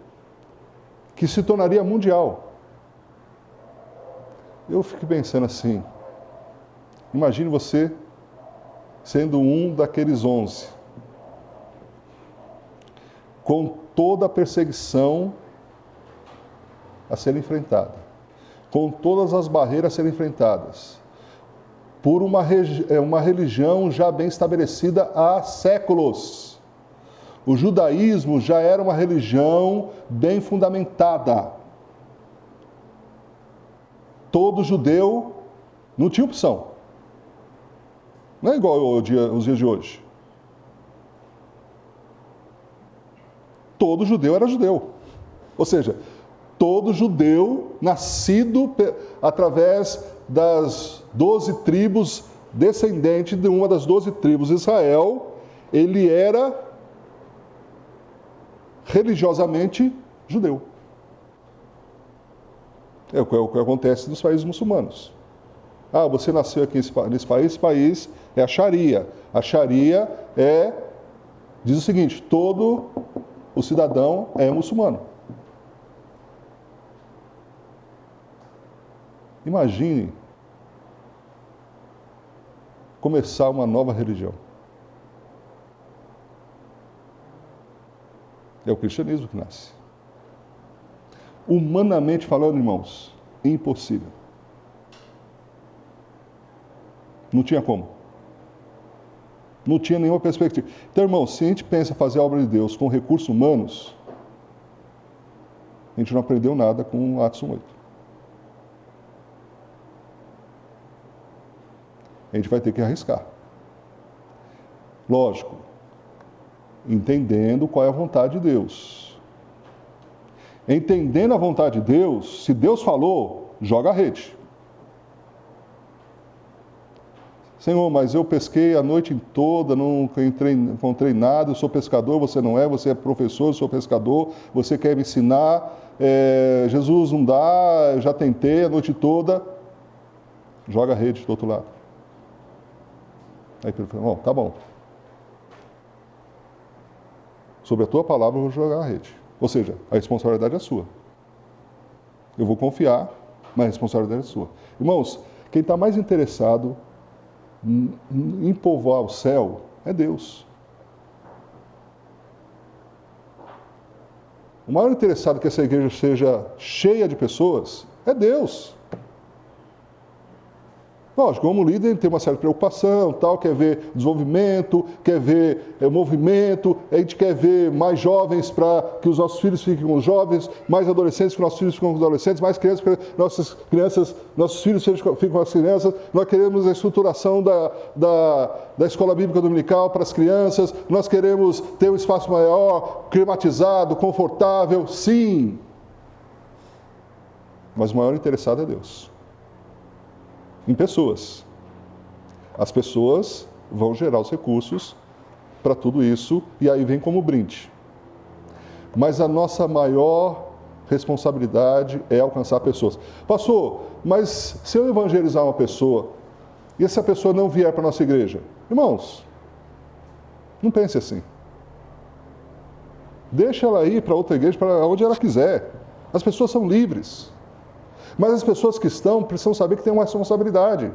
que se tornaria mundial. Eu fico pensando assim, imagine você sendo um daqueles 11. Com toda a perseguição a ser enfrentada, com todas as barreiras a serem enfrentadas, por uma religião já bem estabelecida há séculos. O judaísmo já era uma religião bem fundamentada. Todo judeu não tinha opção. Não é igual os dias de hoje. Todo judeu era judeu. Ou seja, todo judeu nascido através das 12 tribos, descendente de uma das 12 tribos de Israel, ele era religiosamente judeu. É o que acontece nos países muçulmanos. Você nasceu aqui nesse país, esse país é a Sharia. A Sharia diz o seguinte, todo o cidadão é muçulmano. Imagine começar uma nova religião. É o cristianismo que nasce. Humanamente falando, irmãos, impossível. Não tinha como. Não tinha nenhuma perspectiva. Então, irmãos, se a gente pensa fazer a obra de Deus com recursos humanos, a gente não aprendeu nada com Atos 1:8. A gente vai ter que arriscar. Lógico, entendendo qual é a vontade de Deus. Entendendo a vontade de Deus, se Deus falou, joga a rede. Senhor, mas eu pesquei a noite toda, nunca encontrei nada, eu sou pescador, você não é, você é professor, eu sou pescador, você quer me ensinar, Jesus não dá, eu já tentei a noite toda, joga a rede do outro lado. Aí Pedro falou, tá bom. Sobre a tua palavra eu vou jogar a rede. Ou seja, a responsabilidade é sua. Eu vou confiar, mas a responsabilidade é sua. Irmãos, quem está mais interessado em povoar o céu é Deus. O maior interessado que essa igreja seja cheia de pessoas é Deus. Lógico, como líder, tem uma certa preocupação, tal, quer ver desenvolvimento, quer ver movimento, a gente quer ver mais jovens para que os nossos filhos fiquem com os jovens, mais adolescentes que nossos filhos fiquem com os adolescentes, mais crianças para que nossos filhos fiquem com as crianças. Nós queremos a estruturação da escola bíblica dominical para as crianças, nós queremos ter um espaço maior, climatizado, confortável, sim. Mas o maior interessado é Deus. Em pessoas. As pessoas vão gerar os recursos para tudo isso e aí vem como brinde. Mas a nossa maior responsabilidade é alcançar pessoas. Pastor, mas se eu evangelizar uma pessoa e essa pessoa não vier para a nossa igreja? Irmãos, não pense assim. Deixa ela ir para outra igreja, para onde ela quiser. As pessoas são livres. Mas as pessoas que estão precisam saber que tem uma responsabilidade.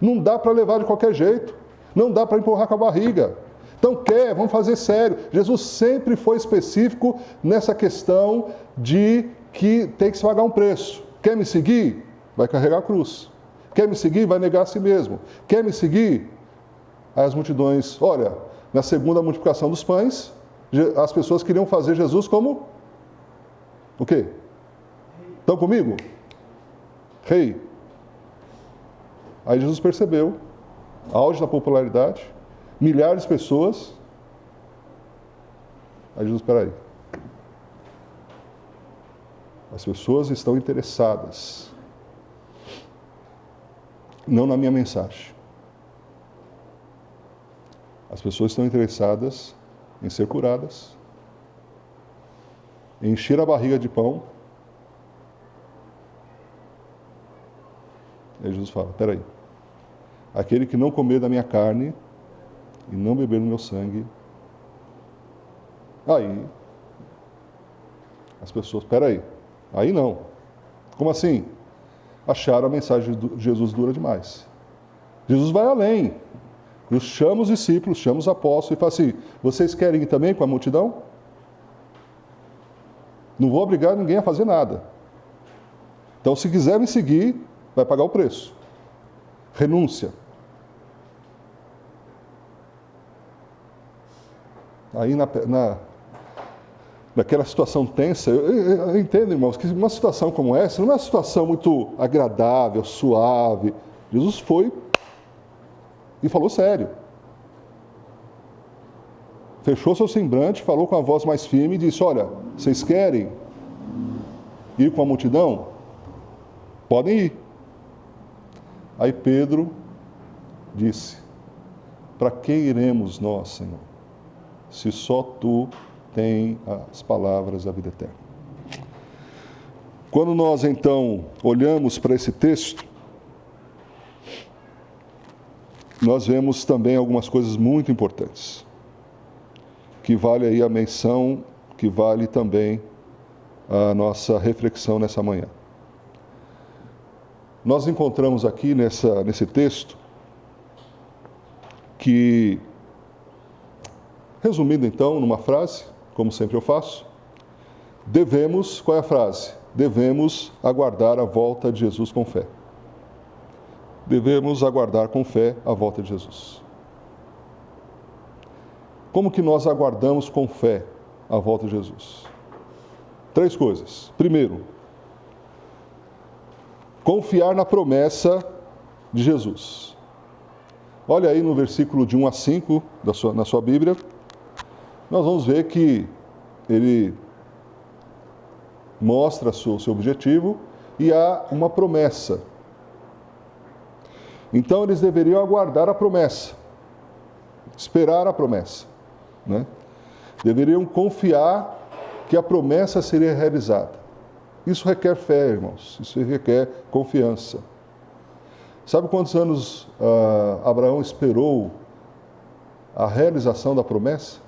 Não dá para levar de qualquer jeito. Não dá para empurrar com a barriga. Então vamos fazer sério. Jesus sempre foi específico nessa questão de que tem que se pagar um preço. Quer me seguir? Vai carregar a cruz. Quer me seguir? Vai negar a si mesmo. Quer me seguir? Aí as multidões, olha, na segunda multiplicação dos pães, as pessoas queriam fazer Jesus como? O quê? Estão comigo? Rei. Aí Jesus percebeu, auge da popularidade, milhares de pessoas. Aí Jesus, espera aí. As pessoas estão interessadas, não na minha mensagem. As pessoas estão interessadas em ser curadas, em encher a barriga de pão. Aí Jesus fala, espera aí, aquele que não comer da minha carne e não beber do meu sangue, aí as pessoas, espera aí não. Como assim? Acharam a mensagem de Jesus dura demais. Jesus vai além. Chama os discípulos, chama os apóstolos e fala assim, vocês querem ir também com a multidão? Não vou obrigar ninguém a fazer nada. Então, se quiser me seguir, vai pagar o preço. Renúncia. Aí naquela situação tensa, eu entendo, irmãos, que uma situação como essa não é uma situação muito agradável, suave. Jesus foi e falou sério. Fechou seu semblante, falou com a voz mais firme e disse, olha, vocês querem ir com a multidão? Podem ir. Aí Pedro disse, para quem iremos nós, Senhor, se só Tu tens as palavras da vida eterna? Quando nós, então, olhamos para esse texto, nós vemos também algumas coisas muito importantes, que vale aí a menção, que vale também a nossa reflexão nessa manhã. Nós encontramos aqui nesse texto que, resumindo então numa frase, como sempre eu faço, qual é a frase? Devemos aguardar a volta de Jesus com fé. Devemos aguardar com fé a volta de Jesus. Como que nós aguardamos com fé a volta de Jesus? 3 coisas. Primeiro, confiar na promessa de Jesus. Olha aí no versículo de 1 a 5 na sua Bíblia, nós vamos ver que ele mostra o seu objetivo e há uma promessa. Então eles deveriam aguardar a promessa, esperar a promessa, né? Deveriam confiar que a promessa seria realizada. Isso requer fé, irmãos, isso requer confiança. Sabe quantos anos Abraão esperou a realização da promessa?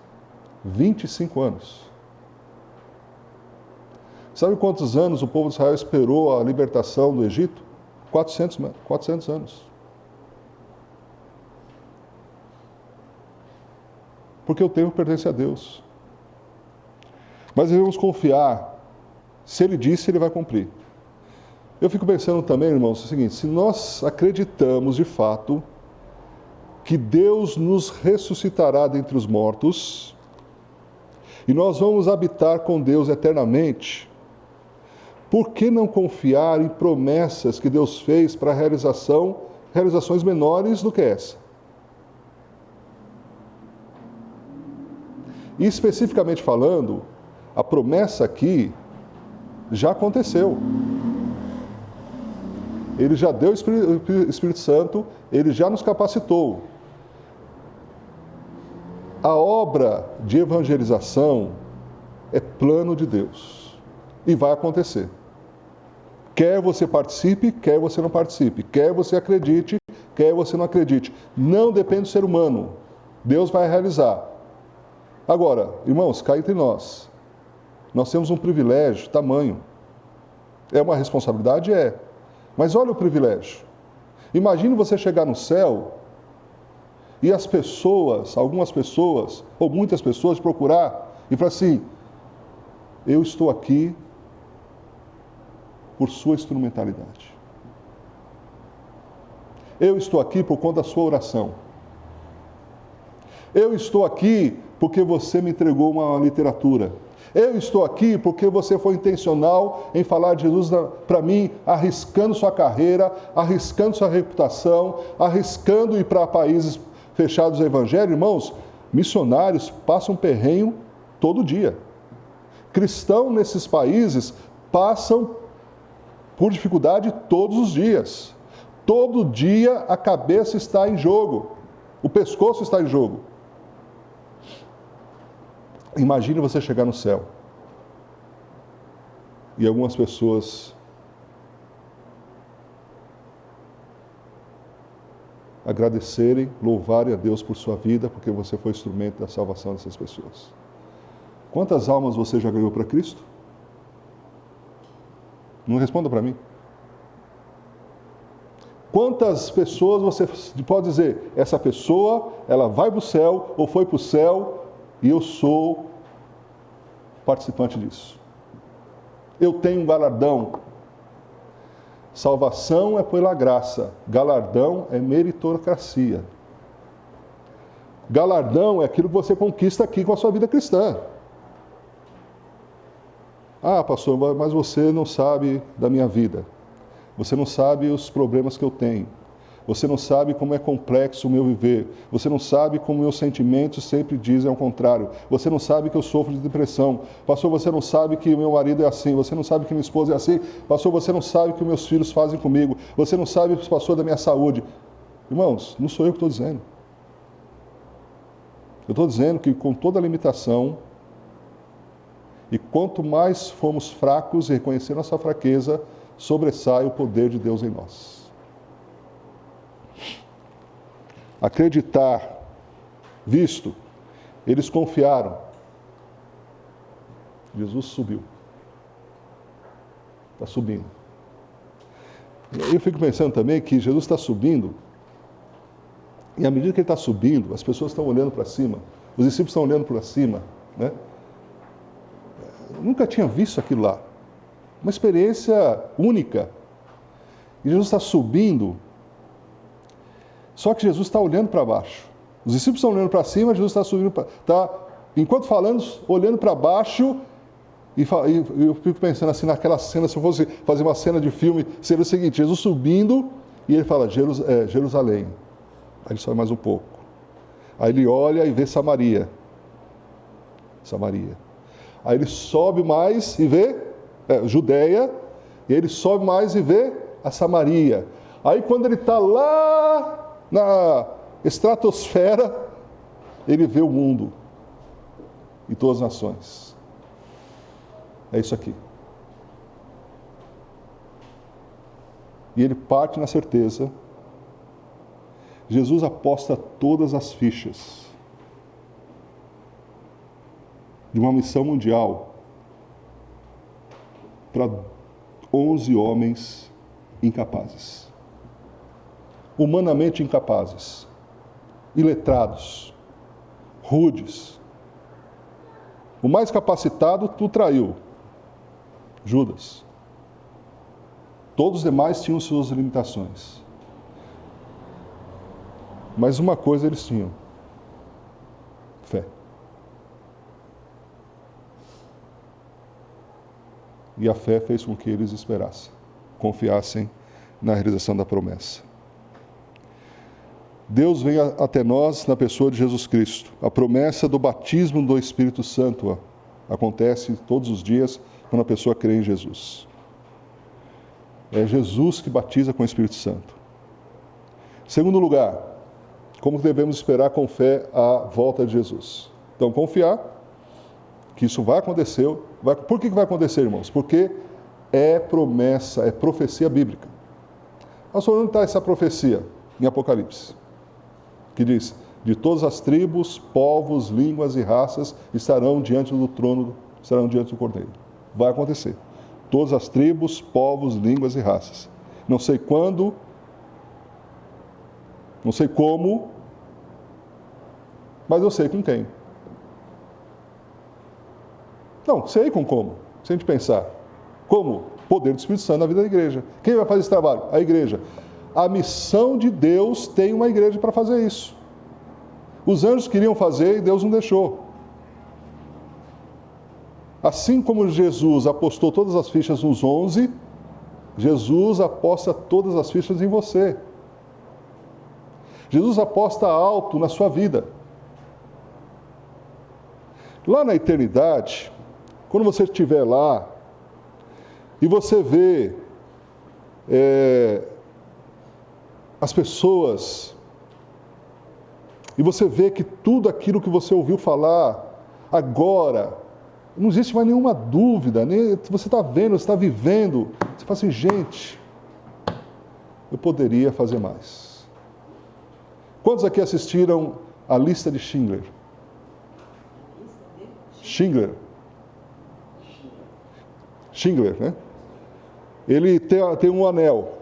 25 anos. Sabe quantos anos o povo de Israel esperou a libertação do Egito? 400 anos. Porque o tempo pertence a Deus. Mas devemos confiar, se Ele disse, Ele vai cumprir. Eu fico pensando também, irmãos, o seguinte: se nós acreditamos de fato que Deus nos ressuscitará dentre os mortos e nós vamos habitar com Deus eternamente, por que não confiar em promessas que Deus fez para realizações menores do que essa? E especificamente falando, a promessa aqui já aconteceu. Ele já deu o Espírito Santo, ele já nos capacitou. A obra de evangelização é plano de Deus e vai acontecer. Quer você participe, quer você não participe, quer você acredite, quer você não acredite. Não depende do ser humano. Deus vai realizar. Agora, irmãos, cá entre nós temos um privilégio tamanho. É uma responsabilidade? É. Mas olha o privilégio. Imagine você chegar no céu e as pessoas, algumas pessoas, ou muitas pessoas, procurar e falar assim: eu estou aqui por sua instrumentalidade. Eu estou aqui por conta da sua oração. Eu estou aqui porque você me entregou uma literatura. Eu estou aqui porque você foi intencional em falar de Jesus para mim, arriscando sua carreira, arriscando sua reputação, arriscando ir para países fechados ao Evangelho. Irmãos, missionários passam perrenho todo dia. Cristãos nesses países passam por dificuldade todos os dias. Todo dia a cabeça está em jogo, o pescoço está em jogo. Imagine você chegar no céu e algumas pessoas agradecerem, louvarem a Deus por sua vida, porque você foi instrumento da salvação dessas pessoas. Quantas almas você já ganhou para Cristo? Não responda para mim. Quantas pessoas você pode dizer: essa pessoa, ela vai para o céu ou foi para o céu e eu sou participante disso. Eu tenho um galardão. Salvação é pela graça, galardão é meritocracia. Galardão é aquilo que você conquista aqui com a sua vida cristã. Ah, pastor, mas você não sabe da minha vida. Você não sabe os problemas que eu tenho. Você não sabe como é complexo o meu viver. Você não sabe como meus sentimentos sempre dizem ao contrário. Você não sabe que eu sofro de depressão. Pastor, você não sabe que o meu marido é assim. Você não sabe que minha esposa é assim. Pastor, você não sabe o que meus filhos fazem comigo. Você não sabe, pastor, da minha saúde. Irmãos, não sou eu que estou dizendo. Eu estou dizendo que com toda a limitação, e quanto mais formos fracos e reconhecer nossa fraqueza, sobressai o poder de Deus em nós. Acreditar, visto, eles confiaram. Jesus subiu. Está subindo. Eu fico pensando também que Jesus está subindo, e à medida que ele está subindo, as pessoas estão olhando para cima, os discípulos estão olhando para cima, né? Nunca tinha visto aquilo lá. Uma experiência única. E Jesus está subindo, só que Jesus está olhando para baixo. Os discípulos estão olhando para cima, Jesus está subindo, enquanto falando, olhando para baixo, e eu fico pensando assim, naquela cena, se eu fosse fazer uma cena de filme, seria o seguinte: Jesus subindo, e ele fala, Jerusalém. Aí ele sobe mais um pouco. Aí ele olha e vê Samaria. Aí ele sobe mais e vê Judeia, e ele sobe mais e vê a Samaria. Aí quando ele está lá na estratosfera, ele vê o mundo e todas as nações. É isso aqui. E ele parte na certeza. Jesus aposta todas as fichas de uma missão mundial para 11 homens incapazes, humanamente incapazes, iletrados, rudes. O mais capacitado tu traiu, Judas. Todos os demais tinham suas limitações. Mas uma coisa eles tinham: fé. E a fé fez com que eles esperassem, confiassem na realização da promessa. Deus vem até nós na pessoa de Jesus Cristo. A promessa do batismo do Espírito Santo acontece todos os dias quando a pessoa crê em Jesus. É Jesus que batiza com o Espírito Santo. Segundo lugar, como devemos esperar com fé a volta de Jesus? Então, confiar que isso vai acontecer. Por que vai acontecer, irmãos? Porque é promessa, é profecia bíblica. Pastor, onde está essa profecia? Em Apocalipse. Que diz: de todas as tribos, povos, línguas e raças estarão diante do trono, estarão diante do Cordeiro. Vai acontecer. Todas as tribos, povos, línguas e raças. Não sei quando, não sei como, mas eu sei com quem. Não, sei com como, se a gente pensar. Como? Poder do Espírito Santo na vida da igreja. Quem vai fazer esse trabalho? A igreja. A missão de Deus tem uma igreja para fazer isso. Os anjos queriam fazer e Deus não deixou. Assim como Jesus apostou todas as fichas nos 11, Jesus aposta todas as fichas em você. Jesus aposta alto na sua vida. Lá na eternidade, quando você estiver lá e você vê as pessoas, e você vê que tudo aquilo que você ouviu falar agora, não existe mais nenhuma dúvida, você está vendo, você está vivendo, você fala assim: gente, eu poderia fazer mais. Quantos aqui assistiram a lista de Schindler? Schindler, né? Ele tem um anel.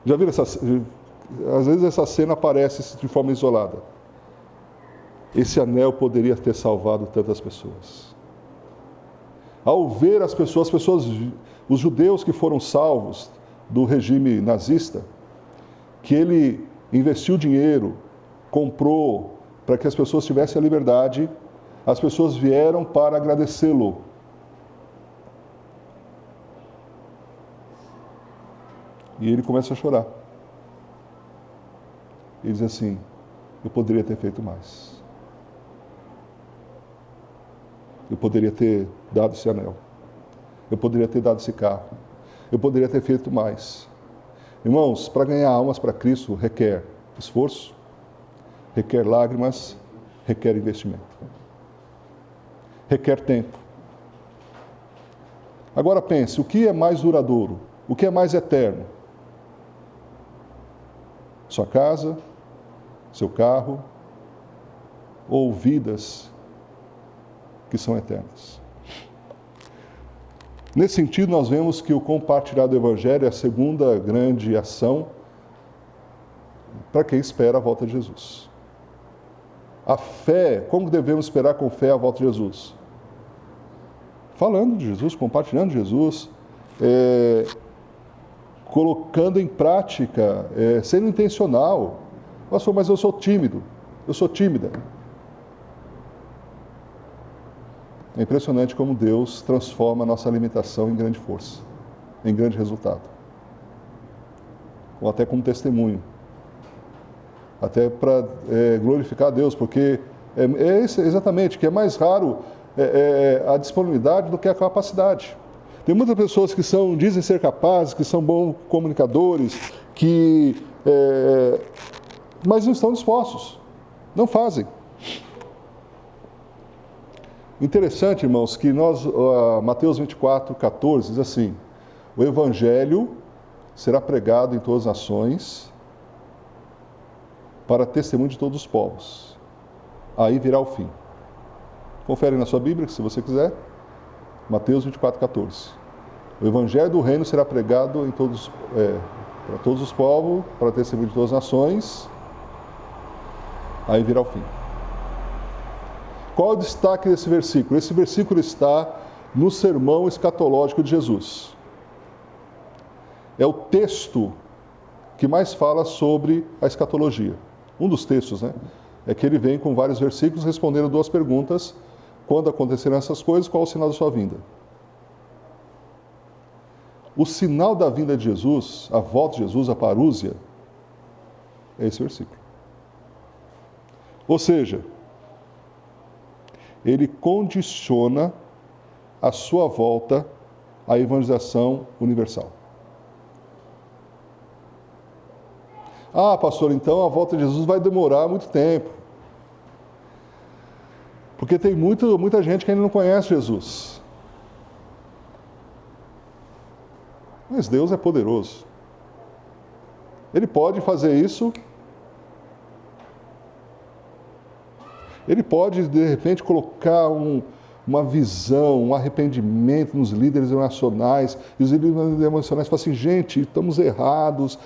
Já viram essa? Às vezes essa cena aparece de forma isolada. Esse anel poderia ter salvado tantas pessoas. Ao ver as pessoas, os judeus que foram salvos do regime nazista, que ele investiu dinheiro, comprou para que as pessoas tivessem a liberdade, as pessoas vieram para agradecê-lo. E ele começa a chorar. Ele diz assim: eu poderia ter feito mais. Eu poderia ter dado esse anel. Eu poderia ter dado esse carro. Eu poderia ter feito mais. Irmãos, para ganhar almas para Cristo requer esforço, requer lágrimas, requer investimento. Requer tempo. Agora pense, o que é mais duradouro? O que é mais eterno? Sua casa, seu carro, ou vidas que são eternas? Nesse sentido, nós vemos que o compartilhar do Evangelho é a segunda grande ação para quem espera a volta de Jesus. A fé, como devemos esperar com fé a volta de Jesus? Falando de Jesus, compartilhando de Jesus, colocando em prática, sendo intencional. Pastor, mas eu sou tímido, eu sou tímida. É impressionante como Deus transforma a nossa limitação em grande força, em grande resultado. Ou até como testemunho. Até para glorificar a Deus, porque exatamente que é mais raro a disponibilidade do que a capacidade. Tem muitas pessoas que dizem ser capazes, que são bons comunicadores, mas não estão dispostos, não fazem. Interessante, irmãos, que Mateus 24, 14 diz assim: o Evangelho será pregado em todas as nações para testemunho de todos os povos. Aí virá o fim. Confere na sua Bíblia, se você quiser. Mateus 24, 14. O Evangelho do Reino será pregado para todos os povos, para testemunho de todas as nações. Aí virá o fim. Qual é o destaque desse versículo? Esse versículo está no sermão escatológico de Jesus. É o texto que mais fala sobre a escatologia. Um dos textos, né? É que ele vem com vários versículos respondendo duas perguntas. Quando acontecerão essas coisas, qual é o sinal da sua vinda? O sinal da vinda de Jesus, a volta de Jesus, a parúzia, é esse versículo. Ou seja, ele condiciona a sua volta à evangelização universal. Ah, pastor, então a volta de Jesus vai demorar muito tempo. Porque tem muita gente que ainda não conhece Jesus. Mas Deus é poderoso. Ele pode fazer isso. Ele pode, de repente, colocar uma visão, um arrependimento nos líderes nacionais, e os líderes nacionais falam assim, gente, estamos errados,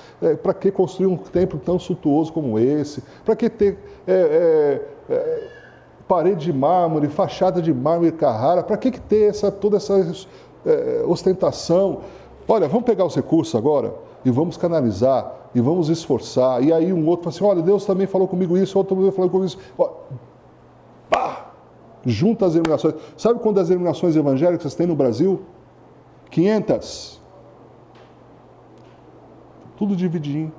para que construir um templo tão suntuoso como esse? Para que ter parede de mármore, fachada de mármore e Carrara? Para que ter toda essa ostentação? Olha, vamos pegar os recursos agora e vamos canalizar, e vamos esforçar. E aí um outro fala assim, olha, Deus também falou comigo isso, outro também falou comigo isso. Pá! Junta as denominações. Sabe quantas denominações evangélicas tem no Brasil? 500. Tudo divididinho.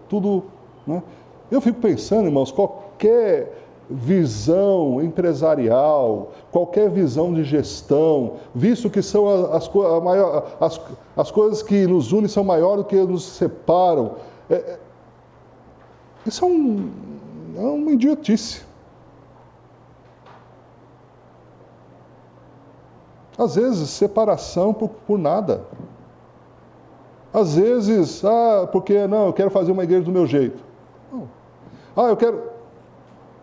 Tudo, né? Eu fico pensando, irmãos, qualquer visão empresarial, qualquer visão de gestão, visto que são as coisas que nos unem são maiores do que nos separam. Isso é uma idiotice. Às vezes, separação por nada. Às vezes, porque não, eu quero fazer uma igreja do meu jeito. Não. Eu quero...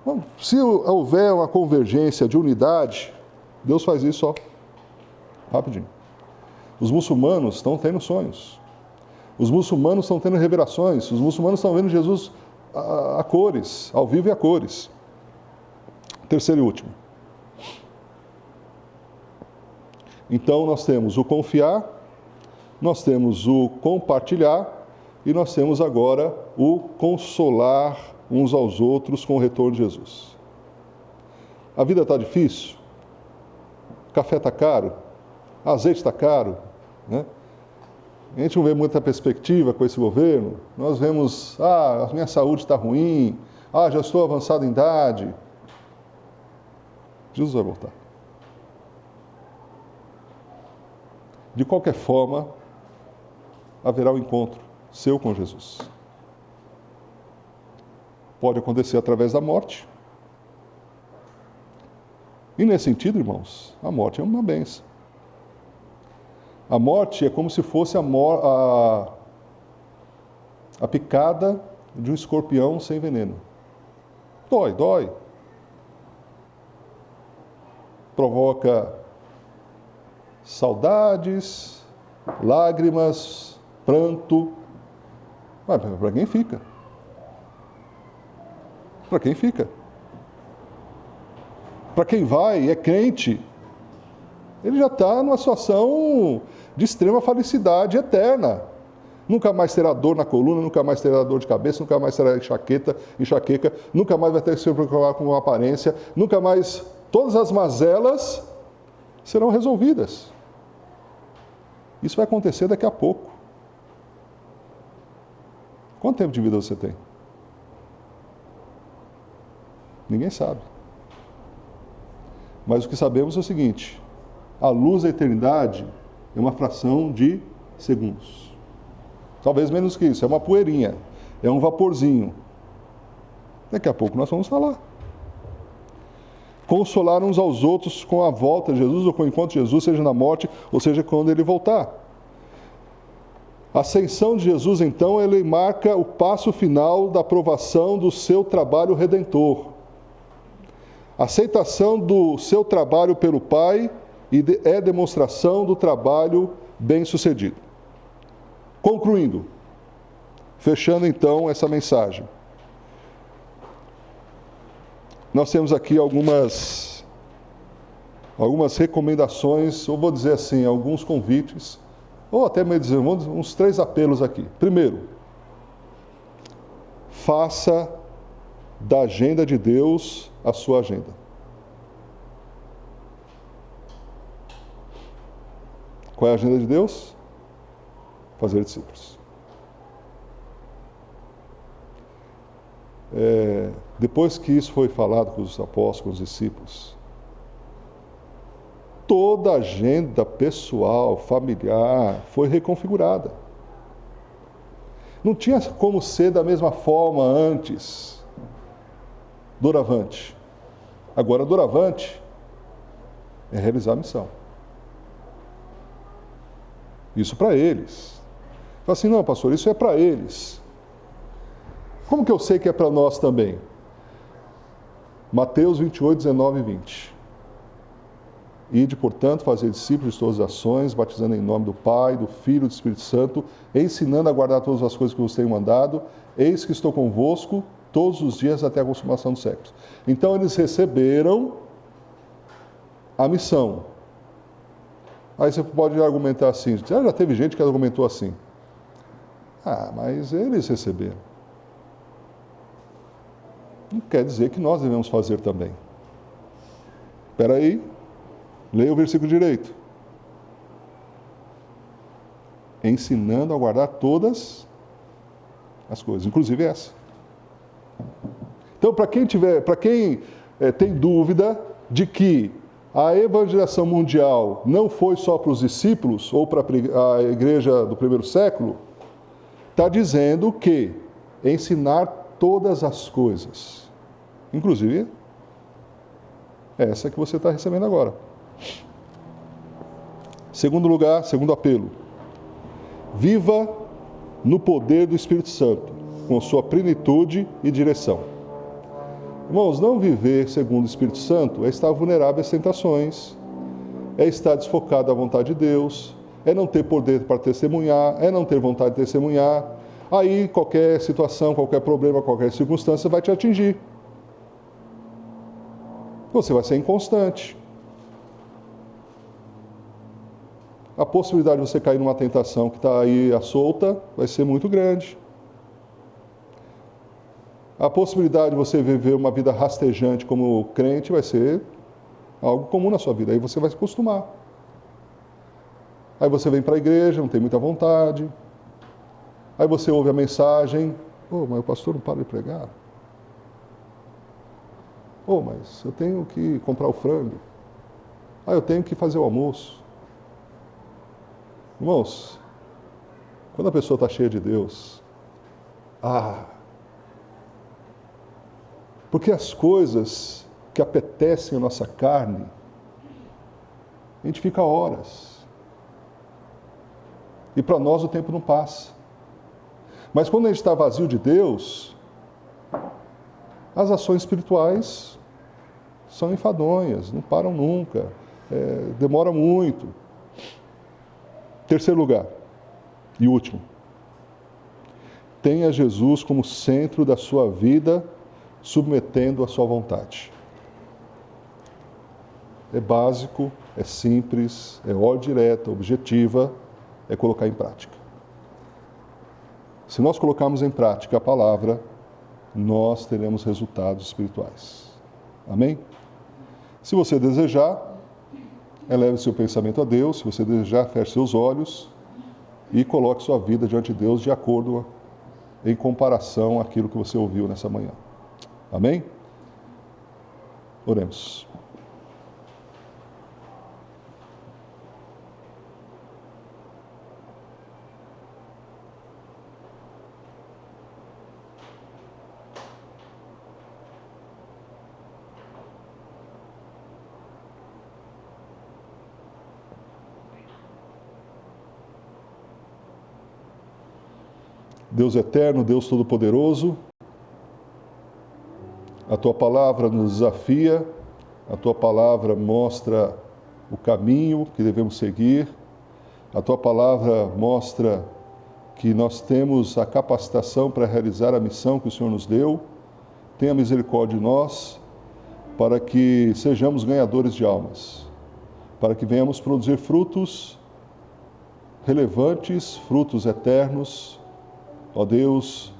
Bom, se houver uma convergência de unidade, Deus faz isso, ó, rapidinho. Os muçulmanos estão tendo sonhos. Os muçulmanos estão tendo revelações. Os muçulmanos estão vendo Jesus a cores, ao vivo e a cores. Terceiro e último. Então, nós temos o confiar, nós temos o compartilhar e nós temos agora o consolar uns aos outros com o retorno de Jesus. A vida está difícil? Café está caro? Azeite está caro? Né? A gente não vê muita perspectiva com esse governo. Nós vemos, a minha saúde está ruim, já estou avançado em idade. Jesus vai voltar. De qualquer forma, haverá um encontro seu com Jesus. Pode acontecer através da morte. E nesse sentido, irmãos, a morte é uma bênção. A morte é como se fosse a picada de um escorpião sem veneno. Dói. Provoca saudades, lágrimas, pranto. Mas para quem fica? Para quem fica? Para quem vai, é crente, ele já está numa situação de extrema felicidade eterna. Nunca mais terá dor na coluna, nunca mais terá dor de cabeça, nunca mais terá enxaqueca, nunca mais vai ter que se preocupar com uma aparência, nunca mais, todas as mazelas serão resolvidas. Isso vai acontecer daqui a pouco. Quanto tempo de vida você tem? Ninguém sabe. Mas o que sabemos é o seguinte: a luz da eternidade é uma fração de segundos. Talvez menos que isso, é uma poeirinha, é um vaporzinho. Daqui a pouco nós vamos falar. Consolar uns aos outros com a volta de Jesus ou com o encontro de Jesus, seja na morte ou seja quando ele voltar. A ascensão de Jesus, então, ele marca o passo final da aprovação do seu trabalho redentor. A aceitação do seu trabalho pelo Pai é demonstração do trabalho bem-sucedido. Concluindo, fechando então essa mensagem. Nós temos aqui algumas algumas recomendações, ou vou dizer assim, alguns convites, ou até me dizer uns 3 apelos aqui. Primeiro, faça da agenda de Deus a sua agenda. Qual é a agenda de Deus? Fazer discípulos. Depois que isso foi falado com os apóstolos, com os discípulos, toda a agenda pessoal, familiar, foi reconfigurada. Não tinha como ser da mesma forma antes. Doravante. Agora, doravante é realizar a missão. Isso para eles. Fala assim, não, pastor, isso é para eles. Como que eu sei que é para nós também? Mateus 28, 19 e 20. Ide, portanto, fazer discípulos de todas as ações, batizando em nome do Pai, do Filho e do Espírito Santo, ensinando a guardar todas as coisas que vos tenho mandado. Eis que estou convosco todos os dias até a consumação dos séculos. Então, eles receberam a missão. Aí você pode argumentar assim, já teve gente que argumentou assim. Mas eles receberam. Não quer dizer que nós devemos fazer também. Espera aí, leia o versículo direito. Ensinando a guardar todas as coisas, inclusive essa. Então, para quem tem dúvida de que a evangelização mundial não foi só para os discípulos ou para a igreja do primeiro século, está dizendo que ensinar todas as coisas, inclusive essa que você está recebendo agora. Segundo lugar, segundo apelo, viva no poder do Espírito Santo, com sua plenitude e direção. Irmãos, não viver segundo o Espírito Santo é estar vulnerável às tentações, é estar desfocado da vontade de Deus, é não ter poder para testemunhar, é não ter vontade de testemunhar. Aí qualquer situação, qualquer problema, qualquer circunstância vai te atingir. Você vai ser inconstante. A possibilidade de você cair numa tentação que está aí à solta vai ser muito grande. A possibilidade de você viver uma vida rastejante como crente vai ser algo comum na sua vida. Aí você vai se acostumar. Aí você vem para a igreja, não tem muita vontade. Aí você ouve a mensagem. Mas o pastor não para de pregar. Mas eu tenho que comprar o frango. Eu tenho que fazer o almoço. Irmãos, quando a pessoa está cheia de Deus, porque as coisas que apetecem a nossa carne, a gente fica horas. E para nós o tempo não passa. Mas quando a gente está vazio de Deus, as ações espirituais são enfadonhas, não param nunca, demora muito. Terceiro lugar, e último, tenha Jesus como centro da sua vida, submetendo a sua vontade. É básico, é simples, é ordem direta, objetiva, é colocar em prática. Se nós colocarmos em prática a palavra, nós teremos resultados espirituais. Amém? Se você desejar, eleve seu pensamento a Deus. Se você desejar, feche seus olhos e coloque sua vida diante de Deus de acordo, em comparação àquilo que você ouviu nessa manhã. Amém? Oremos. Deus eterno, Deus todo-poderoso, a Tua palavra nos desafia, a Tua palavra mostra o caminho que devemos seguir, a Tua palavra mostra que nós temos a capacitação para realizar a missão que o Senhor nos deu. Tenha misericórdia de nós, para que sejamos ganhadores de almas. para que venhamos produzir frutos relevantes, frutos eternos. Ó Deus,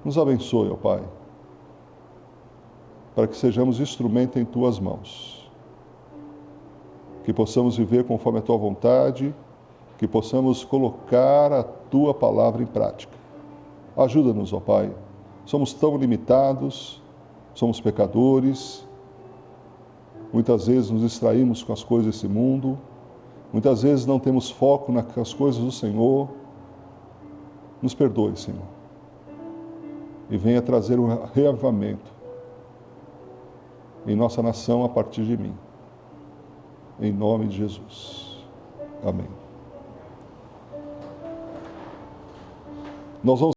nos abençoe, ó Pai, para que sejamos instrumento em Tuas mãos, que possamos viver conforme a Tua vontade, que possamos colocar a Tua palavra em prática. Ajuda-nos, ó Pai, somos tão limitados, somos pecadores, muitas vezes nos distraímos com as coisas desse mundo, muitas vezes não temos foco nas coisas do Senhor. Nos perdoe, Senhor, e venha trazer um reavivamento em nossa nação a partir de mim. Em nome de Jesus. Amém. Nós vamos